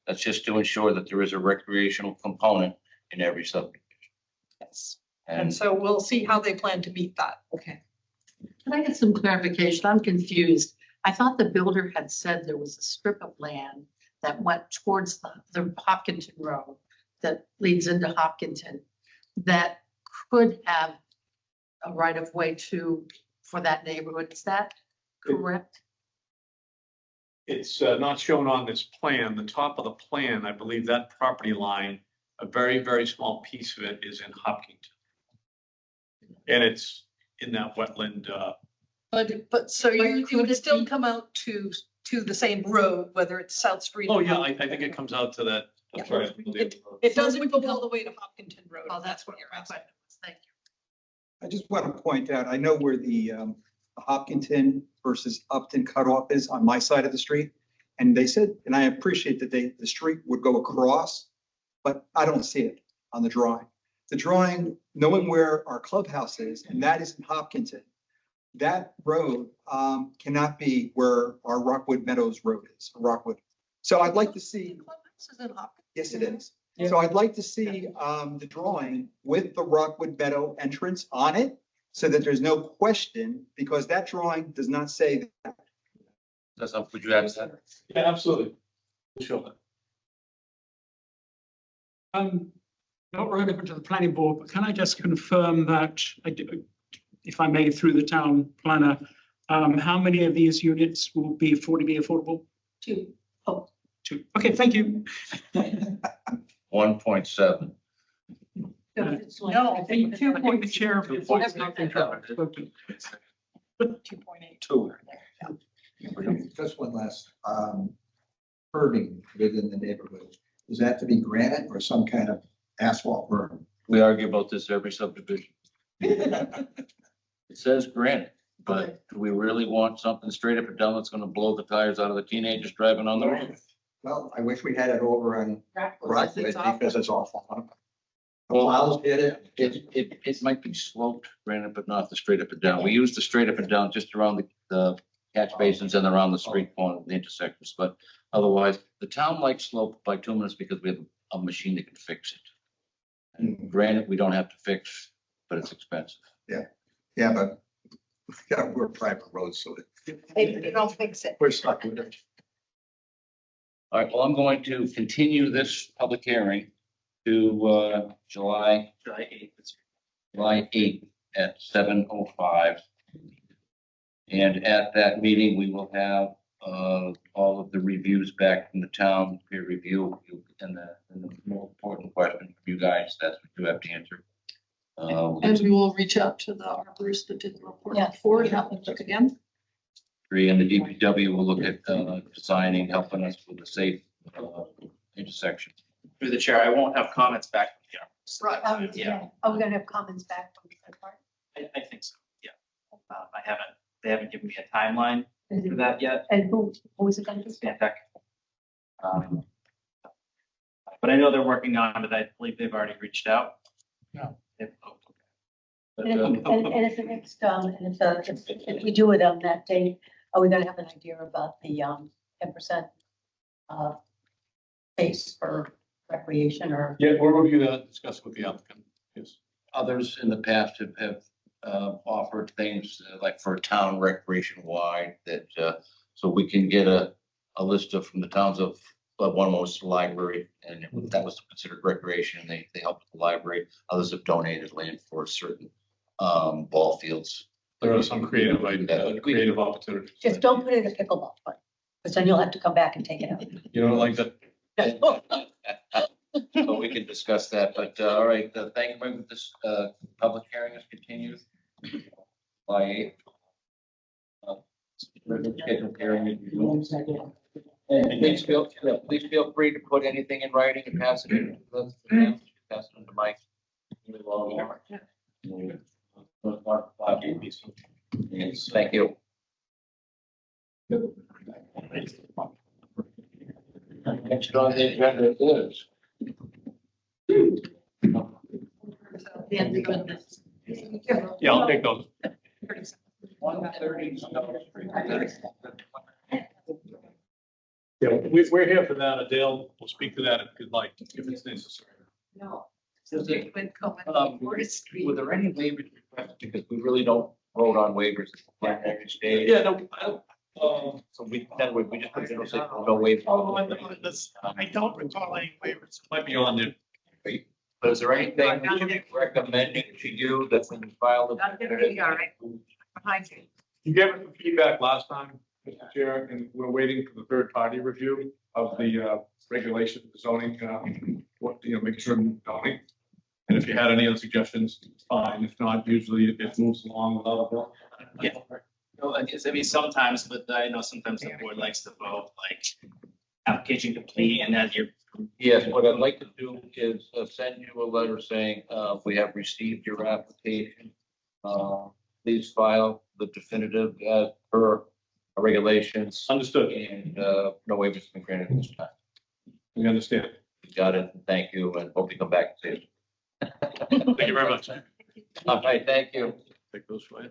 That's just to ensure that there is a recreational component in every subdivision. Yes. And so we'll see how they plan to meet that. Okay. Can I get some clarification? I'm confused. I thought the builder had said there was a strip of land that went towards the Hopkinton Road that leads into Hopkinton that could have a right of way for that neighborhood. Is that correct? It's not shown on this plan. The top of the plan, I believe that property line, a very, very small piece of it is in Hopkinton. And it's in that wetland. But so you would still come out to to the same road, whether it's South Street. Oh, or yeah, not. I think it comes out to that. Yeah. That's right. It doesn't go all the way to Hopkinton Road. Oh, if that's what what you're my asking. question was. Thank you. I just want to point out, I know where the Hopkinton versus Upton cutoff is on my side of the street. And they said, and I appreciate that the street would go across, but I don't see it on the drawing. The drawing, knowing where our clubhouse is, and that is in Hopkinton, that road cannot be where our Rockwood Meadows Road is, Rockwood. So I'd like to see, This is in Hopkinton. yes, it is. So I'd like to see the drawing with the Rockwood Meadow entrance on it so that there's no question, because that drawing does not say that. That's up, would you add that? Yeah, absolutely. Sure. Not relevant to the planning board, but can I just confirm that, if I may, through the town planner, how many of these units will be affordable? 2. Oh, 2. Okay, thank you. 1.7. No, I think the chair of the board is not interested. 2.8. 2. Just one last, curbing within the neighborhood. Is that to be granite or some kind of asphalt berm? We argue about this every subdivision. It says granite, but do we really want something straight up and down that's gonna blow the tires out of the teenagers driving on the road? Well, I wish we had it over on Rockwood because it's awful. The Well, plows hit it. it might be sloped granite, but not the straight up and down. We use the straight up and down just around the catch basins and around the street corner, the intersections, but otherwise, the town likes slope by 2 minutes because we have a machine that can fix it. And granite, we don't have to fix, but it's expensive. Yeah, but yeah, we're private roads, so if you don't fix it. we're stuck with it. All right, well, I'm going to continue this public hearing to July 8th at 7:05. And at that meeting, we will have all of the reviews back from the town, peer review, and the more important question for you guys, that's what you have to answer. And we will reach out to the arborist that did the report Yeah. before and have them look again. And the DPW will look at designing, helping us with the safe intersection. Through the chair, I won't have comments back from the arborist. Right. Yeah, Are we gonna have comments back from the part? I think so, yeah. They haven't given me a timeline for that yet, And who is it gonna be? Stantec. But I know they're working on it. I believe they've already reached out. Yeah. But, And at the next, if we do it on that date, are we gonna have an idea about the 10% space for recreation or? Yeah, we'll review that, discuss with the applicant. Yes. Others in the past have offered things like for a town recreation wide that, so we can get a list of from the towns of, one was the library, and that was considered recreation. They helped with the library. Others have donated land for certain ball fields. There are some creative opportunities. Just don't put it in a pickleball fund, because then you'll have to come back and take it out. You don't like that? So we can discuss that, but all right, thank you very much. This public hearing is continued by 8. Scheduled hearing. And please feel free to put anything in writing and pass it in. Pass it on to Mike. Yes, thank you. Next on the agenda is. Yeah, I'll take those. 130. Yeah, we're here for that. Dale will speak to that if you'd like, if it's necessary. No. Were there any waivers requested? Because we really don't vote on waivers at the preliminary stage. Yeah, no, So we just put no waivers. I don't recall any waivers. might be on there. But is there anything that you're recommending to you that's been filed? Behind you. You gave us some feedback last time, Mr. Chair, and we're waiting for the third party review of the regulation, zoning, making sure zoning. And if you had any other suggestions, fine. If not, usually it moves along without a bill. Yeah. No, I guess, I mean, sometimes, but I know sometimes the board likes to vote, like, application complete, and then you're. Yes, what I'd like to do is send you a letter saying, we have received your application. Please file the definitive as per regulations. Understood. And no waivers have been granted this time. We understand. Got it. Thank you, and hope you come back and see us. Thank you very much. All right, thank you. Take those for you.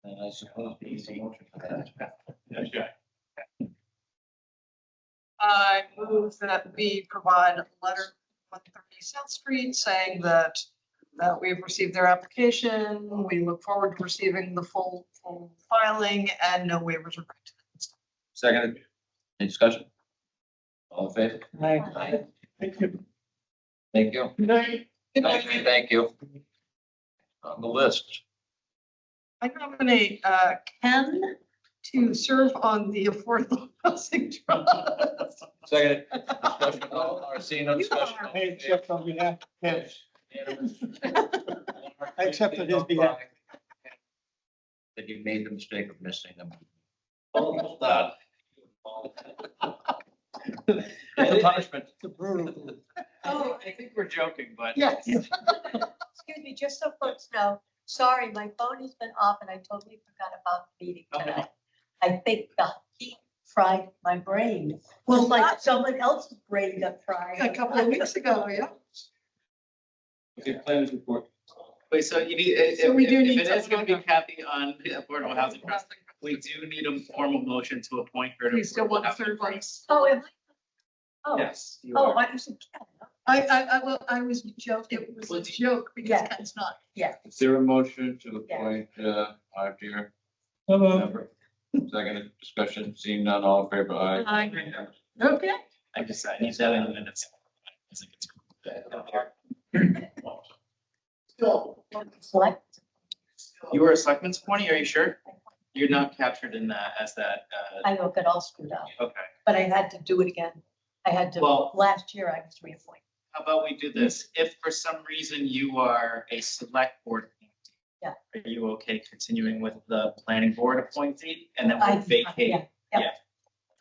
And I suppose the easy motion for that. Yes, yeah. I move that we provide a letter, 130 South Street, saying that we've received their application. We look forward to receiving the full filing and no waivers are granted. Second. Any discussion? All in favor? Thank you. Thank you. Good night. Thank you. On the list. I nominate Ken to serve on the Affordable Housing Trust. Second. Discussion, all, or seeing no discussion. I accept on behalf of Ken. I accept on his behalf. That you made the mistake of missing them. Almost done. It's a punishment. It's a brutal. Oh, I think we're joking, but. Yes. Excuse me, just so folks know, sorry, my phone has been off and I totally forgot about the meeting tonight. I think the heat fried my brain. Well, like someone else's brain got fried. A couple of weeks ago, yeah. Okay, plans report. Wait, so you need, So we do need if it is someone gonna on be Kathy on the Affordable Housing Trust, we do need a formal motion to appoint her. to We still want a Affordable third Housing place. Oh, am I? Oh, Yes. you oh, are. I was a Ken. I was joking, it was a joke because Yeah. Ken's not. Is there a motion to appoint, our dear Hello. member? Second discussion, seeing none, all in favor, aye. Okay. I just, I need that in the minutes. Select. You were a selectman's appointee, are you sure? You're not captured in that as that, I will get all screwed up, okay. but I had to do it again. I had to, Well- last year I was reappointed. How about we do this? If for some reason you are a select board appointee, Yeah. are you okay continuing with the planning board appointee and then I- we'll vacate? yeah, yeah. Yeah,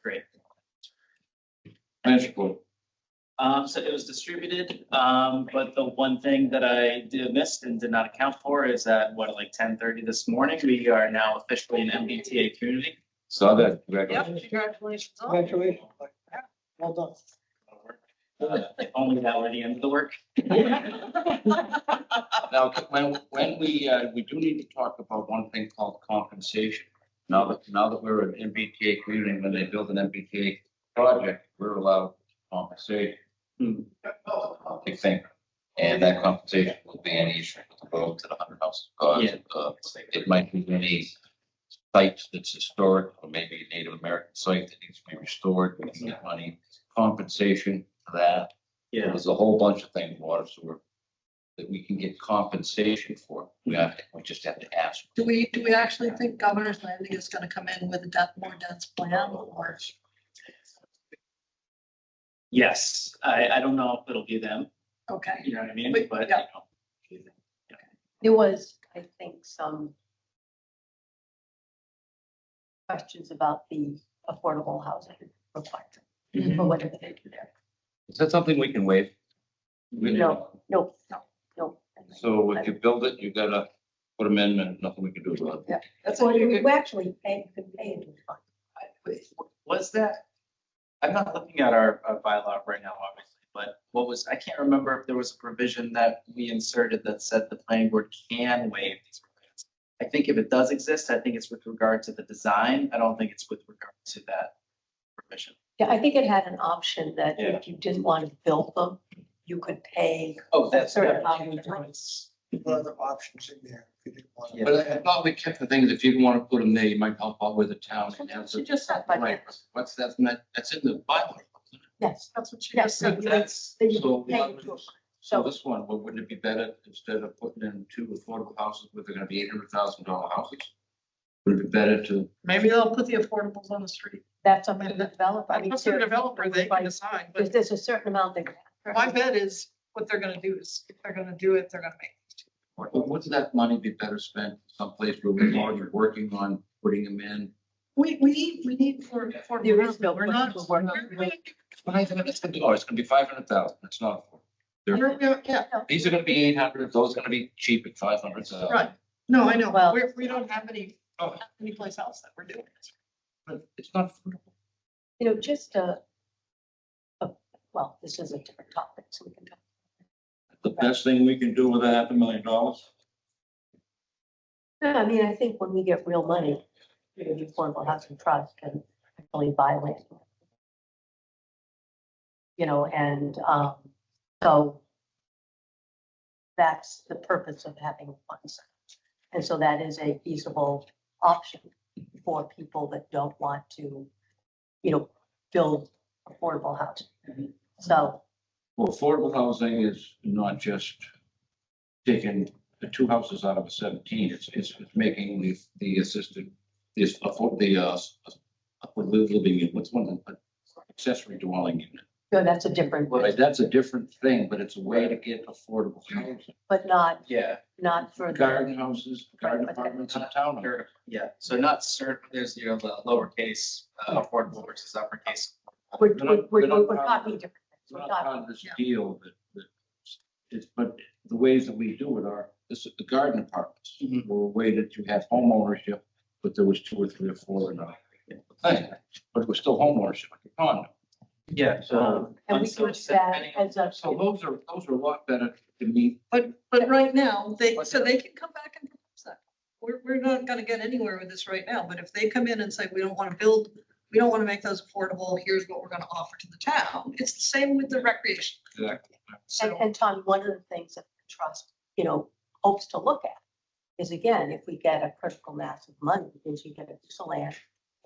great. Plans report. So it was distributed, but the one thing that I missed and did not account for is that, like 10:30 this morning, we are now officially an MBTA community. Saw that, Yep, congratulations. congratulations. on. Congratulations. Well done. If only that were the end of the work. Now, when we do need to talk about one thing called compensation. Now that we're an MBTA community, when they build an MBTA project, we're allowed compensation. Big thing. And that compensation will be any issue with the road to the 100 houses. It might be any sites that's historic, or maybe a Native American site that needs to be restored. We can get money, compensation for that. Yeah. There's a whole bunch of things, water, sewer, that we can get compensation for. We just have to ask. Do we actually think Governor's Landing is gonna come in with a more dense plan or? Yes, I don't know if it'll be them, Okay. you know what I mean? But, But, yeah. There was, I think, some questions about the affordable housing requirement for whatever they do there. Is that something we can waive? No. So if you build it, you gotta put them in and nothing we can do about it. Yeah. That's Well, what you you could. actually pay, you can pay into the fund. Was that, I'm not looking at our bylaw right now, obviously, but I can't remember if there was a provision that we inserted that said the planning board can waive these provisions. I think if it does exist, I think it's with regard to the design. I don't think it's with regard to that provision. Yeah, I think it had an option that Yeah. if you didn't want to build them, you could pay Oh, a certain amount of time. Other options in there. if you didn't want to- Yeah. But I thought we kept the things, if you want to put them there, you might help out with the town. She just said, but Right, what's that, that's in the bylaw. yes, That's what she yes, just so said. you That's, then you So pay what into a was- fund. So So this one, well, wouldn't it be better instead of putting in 2 affordable houses where they're gonna be $800,000 houses? Would it be better to, Maybe they'll put the affordables on the street. that's up to the developer. I mean, Up to the developer, they can like, decide, There's, but there's a certain amount they. my bet is what they're gonna do is, if they're gonna do it, they're gonna make. But wouldn't that money be better spent someplace where we're already working on putting them in? We need for. There is no. We're not. We're not- Oh, it's gonna be 500,000. It's not. Yeah, These are gonna be 800, those are gonna be cheap at 500,000. right. No, I know. Well- We don't have any place else that we're doing this. But it's not affordable. You know, just well, this is a different topic, so we can talk. The best thing we can do with $500,000. No, I mean, I think when we get real money, you know, the Affordable Housing Trust can actually buy land. You know, and, so that's the purpose of having funds. And so that is a feasible option for people that don't want to, you know, build affordable housing. So, Well, affordable housing is not just taking the 2 houses out of a 17, it's making the assisted, living in, what's one, accessory dwelling unit. no, that's a different, Right, that's a different thing, but it's a way to get affordable housing. but not, Yeah, not for. the- Garden houses, garden Right, but apartments, and townhomes. sure, yeah, so not certain, there's, you know, the lowercase affordable versus uppercase. We're We're not talking different things. We're We're not talking, part of this deal that it's, but the ways that we do it are, this is the garden apartments. Mhm. Were a way that you had home ownership, but there was 2 or 3 or 4 in a thing, but it was still home ownership, like a condo. Yeah, so. and we could do that as a. So those are a lot better to meet. But right now, they can come back and propose that. We're not gonna get anywhere with this right now, but if they come in and say, we don't wanna build, we don't wanna make those affordable, here's what we're gonna offer to the town. It's the same with the recreation. Exactly. So, And Tom, one of the things that the trust, you know, hopes to look at is, again, if we get a critical mass of money, is you get a piece of land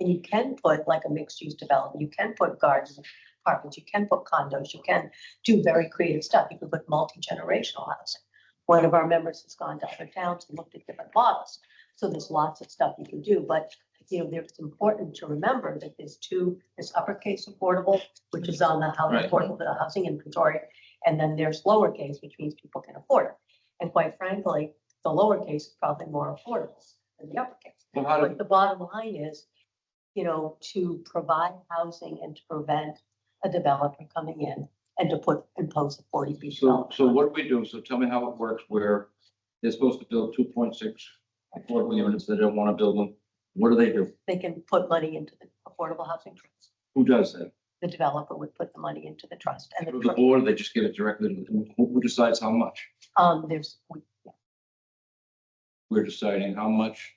and you can put like a mixed use development, you can put gardens, apartments, you can put condos, you can do very creative stuff. You can put multi-generational housing. One of our members has gone to other towns and looked at different models. So there's lots of stuff you can do, but you know, it's important to remember that there's uppercase affordable, which is on the house, Right. affordable, the housing inventory. And then there's lowercase, which means people can afford it. And quite frankly, the lowercase is probably more affordable than the uppercase. Well, how But do, the bottom line is, you know, to provide housing and to prevent a developer coming in and to impose a 40B. so what do we do? So tell me how it works where they're supposed to build 2.6 affordable units, they don't want to build them. What do? They can put money into the affordable housing trust. Who does that? The developer would put the money into the trust and Through the board, they just give it directly to, who decides how much? there's, We're deciding how much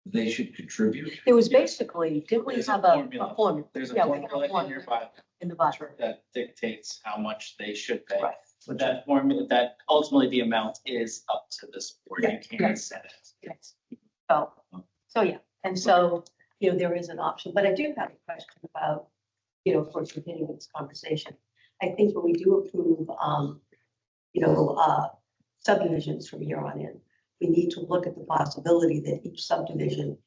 they should contribute. it was basically, didn't we There's a have a formula. formula? There's a Yeah, we have formula in your file in the budget. that dictates how much they should pay. Right. But that formula, that ultimately the amount is up to this board. You Yeah, can't set it. Yes. So, yeah, and so, you know, there is an option, but I do have a question about, you know, for continuing this conversation. I think when we do approve, you know, subdivisions from here on in, we need to look at the possibility that each subdivision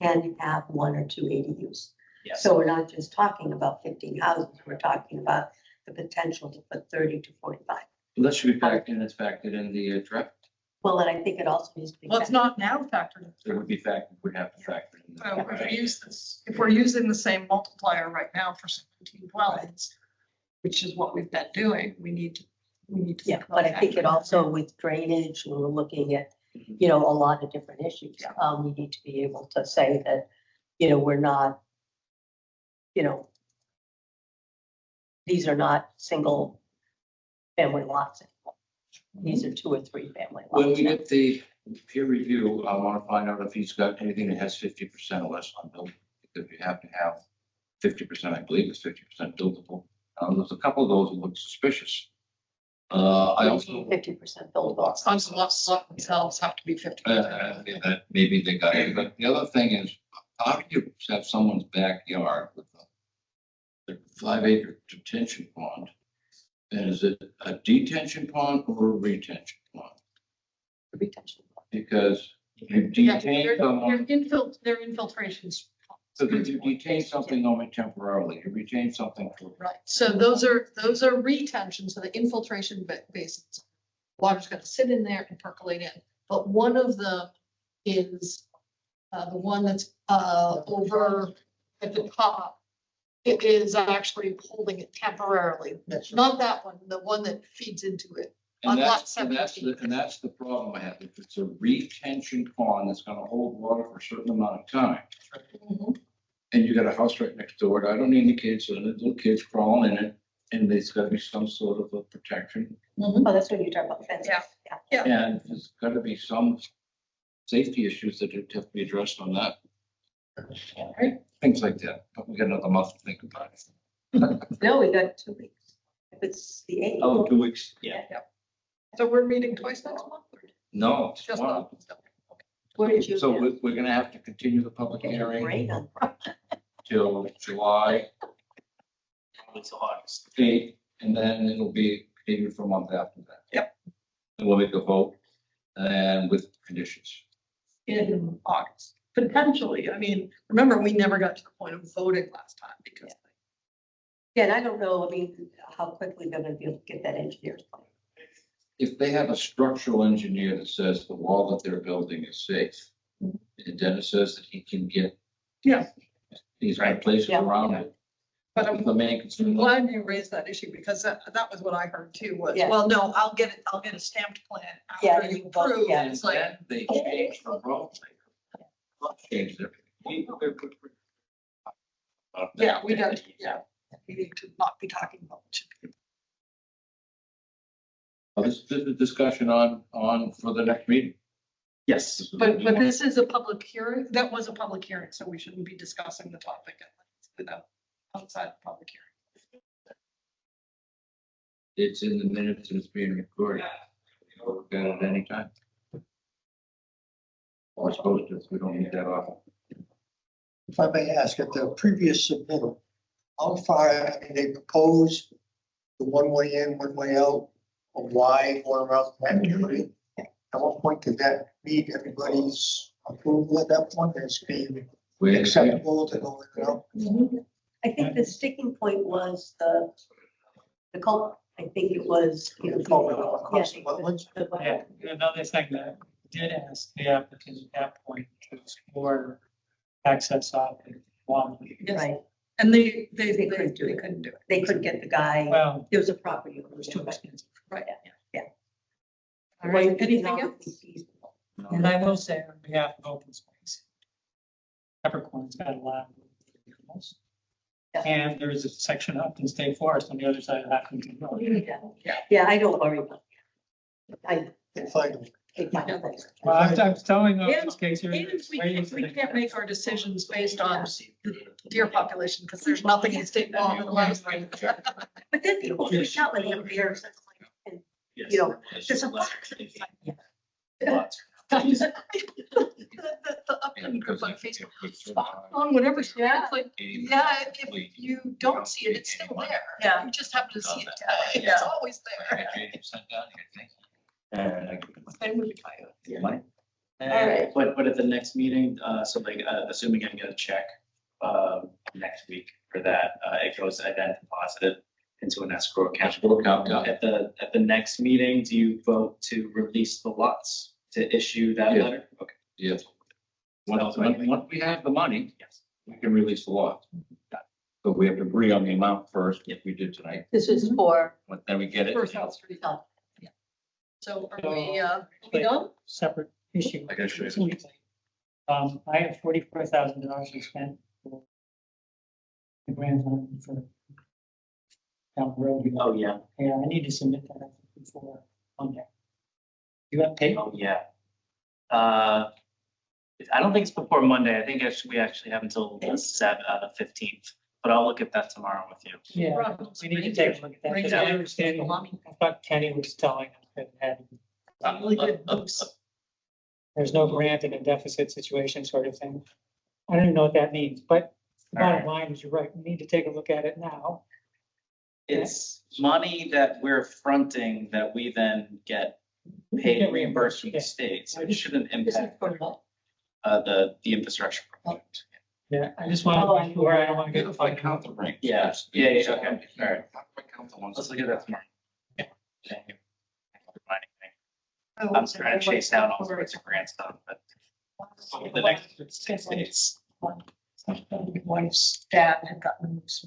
can have 1 or 2 ADUs. Yes. So we're not just talking about 15 houses, we're talking about the potential to put 30 to 45. That should be factored in, it's factored in the draft. Well, and I think it also needs to be. well, it's not now factored in. It would be factored, would have to factor in. So if we use this, if we're using the same multiplier right now for 17 dwellings, which is what we've been doing, we need to. Yeah, think but I about think it factoring also with drainage, when we're looking at, you know, a lot of different issues. Yeah. We need to be able to say that, you know, we're not, you know, these are not single family lots anymore. These are 2 or 3 family When lots. we now. get the peer review, I want to find out if he's got anything that has 50% or less on building. Because you have to have 50%, I believe it's 50% buildable. There's a couple of those that look suspicious. I also, 50% buildable. Some lots themselves have to be 50. that maybe they got it, but the other thing is, how do you have someone's backyard with a 5-acre detention pond? And is it a detention pond or a retention pond? Retention. Because you Yeah, detain they're someone, they're infiltrations. so if you detain something only temporarily, you retain something for. Right, so those are retention, so the infiltration basins. water's gonna sit in there and percolate in. But one of them is the one that's over at the top. It is actually holding it temporarily. Not that one, the one that feeds into it. On And lot that's 17. the problem I have. If it's a retention pond that's gonna hold water for a certain amount of time, Mhm. and you got a house right next door, I don't need any kids, so the little kids crawling in it, and there's gotta be some sort of a protection. Oh, that's when you talk about fences. Yeah. And there's gotta be some safety issues that have to be addressed on that. Things like that, but we got another month to think about it. No, we got 2 weeks. If it's the 8th. Oh, 2 weeks. Yeah. So we're meeting twice next month? Or No, it's just one. Where did you? So we're gonna have to continue the public hearing Rain on. till July Probably till August. 8th, and then it'll be continued for a month after that. Yep. And we'll make a vote, and with conditions. In August, potentially. I mean, remember, we never got to the point of voting last time because. Yeah, and I don't know, I mean, how quickly they're gonna be able to get that engineer's plan. If they have a structural engineer that says the wall that they're building is safe, and Dennis says that he can get. Yeah. He's got places Yeah. around it. But I'm The main concern. glad you raised that issue because that was what I heard too, was, Yeah. well, no, I'll get a stamped plan Yeah, after you you vote, approve. yeah. And It's like, then they changed the road. Changed everything. yeah, we got, yeah, we need to not be talking about. This is a discussion on for the next meeting. Yes. But this is a public hearing, that was a public hearing, so we shouldn't be discussing the topic without outside of public hearing. It's in the minutes and it's being recorded. You can look at it anytime. We're supposed to, we don't need that often. If I may ask, at the previous submittal, how far, I mean, they proposed the one way in, one way out, or why going around that community. At what point did that meet everybody's approval at that point as being We acceptable to go in and out? I think the sticking point was the culvert. I think it was. The culvert across Yeah, the wetlands? the Yeah, wetland. and another thing that I did ask the applicant at that point to explore access off of Walnut. Yes. Right, And they couldn't do it. couldn't do it. they couldn't get the guy, Well, there was a property. it was too expensive. Right. Yeah. All right, anything else? And I will say on behalf of open space, Peppercorn's got a lot of vehicles. Yeah. And there's a section up in State Forest on the other side of that. Yeah, I don't worry about it. I. They find them. They find it later. Well, I'm telling them, And- in case you're. And we can't make our decisions based on the deer population, because there's nothing in state law that allows. But then people freak out when they have bears. And, you know, there's a lot. The upcoming group on Facebook, on whatever, it's like, yeah, if you don't see it, it's still there. Yeah. You just happen to see it today. It's always there. Same with the coyote. All right. But at the next meeting, so like, assuming I get a check, next week for that, it goes then deposited into an escrow account. At the next meeting, do you vote to release the lots, to issue that Yeah. letter? Okay. Yes. Once we have the money, Yes. we can release the lot. But we have to agree on the amount first, if we did tonight, This is for. but then we get it. For South Street. Oh, So are we done? Separate issue. I gotta show you. I have $44,000 to spend for the grant fund for down the road. Oh, yeah. Yeah, I need to submit that before Monday. You got paid? Oh, yeah. I don't think it's before Monday. I think we actually have until the 15th, but I'll look at that tomorrow with you. Yeah, we need to take a look at that. Because I understand, I thought Kenny was telling us that it had, Really good books. there's no grant in a deficit situation sort of thing. I don't even know what that means, but the bottom line is you're right. We need to take a look at it now. It's money that we're fronting that we then get paid reimbursed from the state, so it shouldn't impact the infrastructure project. Yeah, I just want to be sure I don't want to get. If I count the rings. Yeah, okay, all right. How do I count the ones? Let's look at that tomorrow. Thank you. Reminding me. Oh, trying to chase down all sorts of grant stuff, but over the next 6 days. Wife's dad had gotten moved.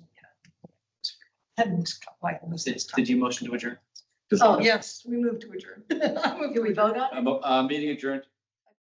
Hadn't quite moved. Did you motion to adjourn? Oh, yes, we moved to adjourn. Do we vote on it? Meeting adjourned.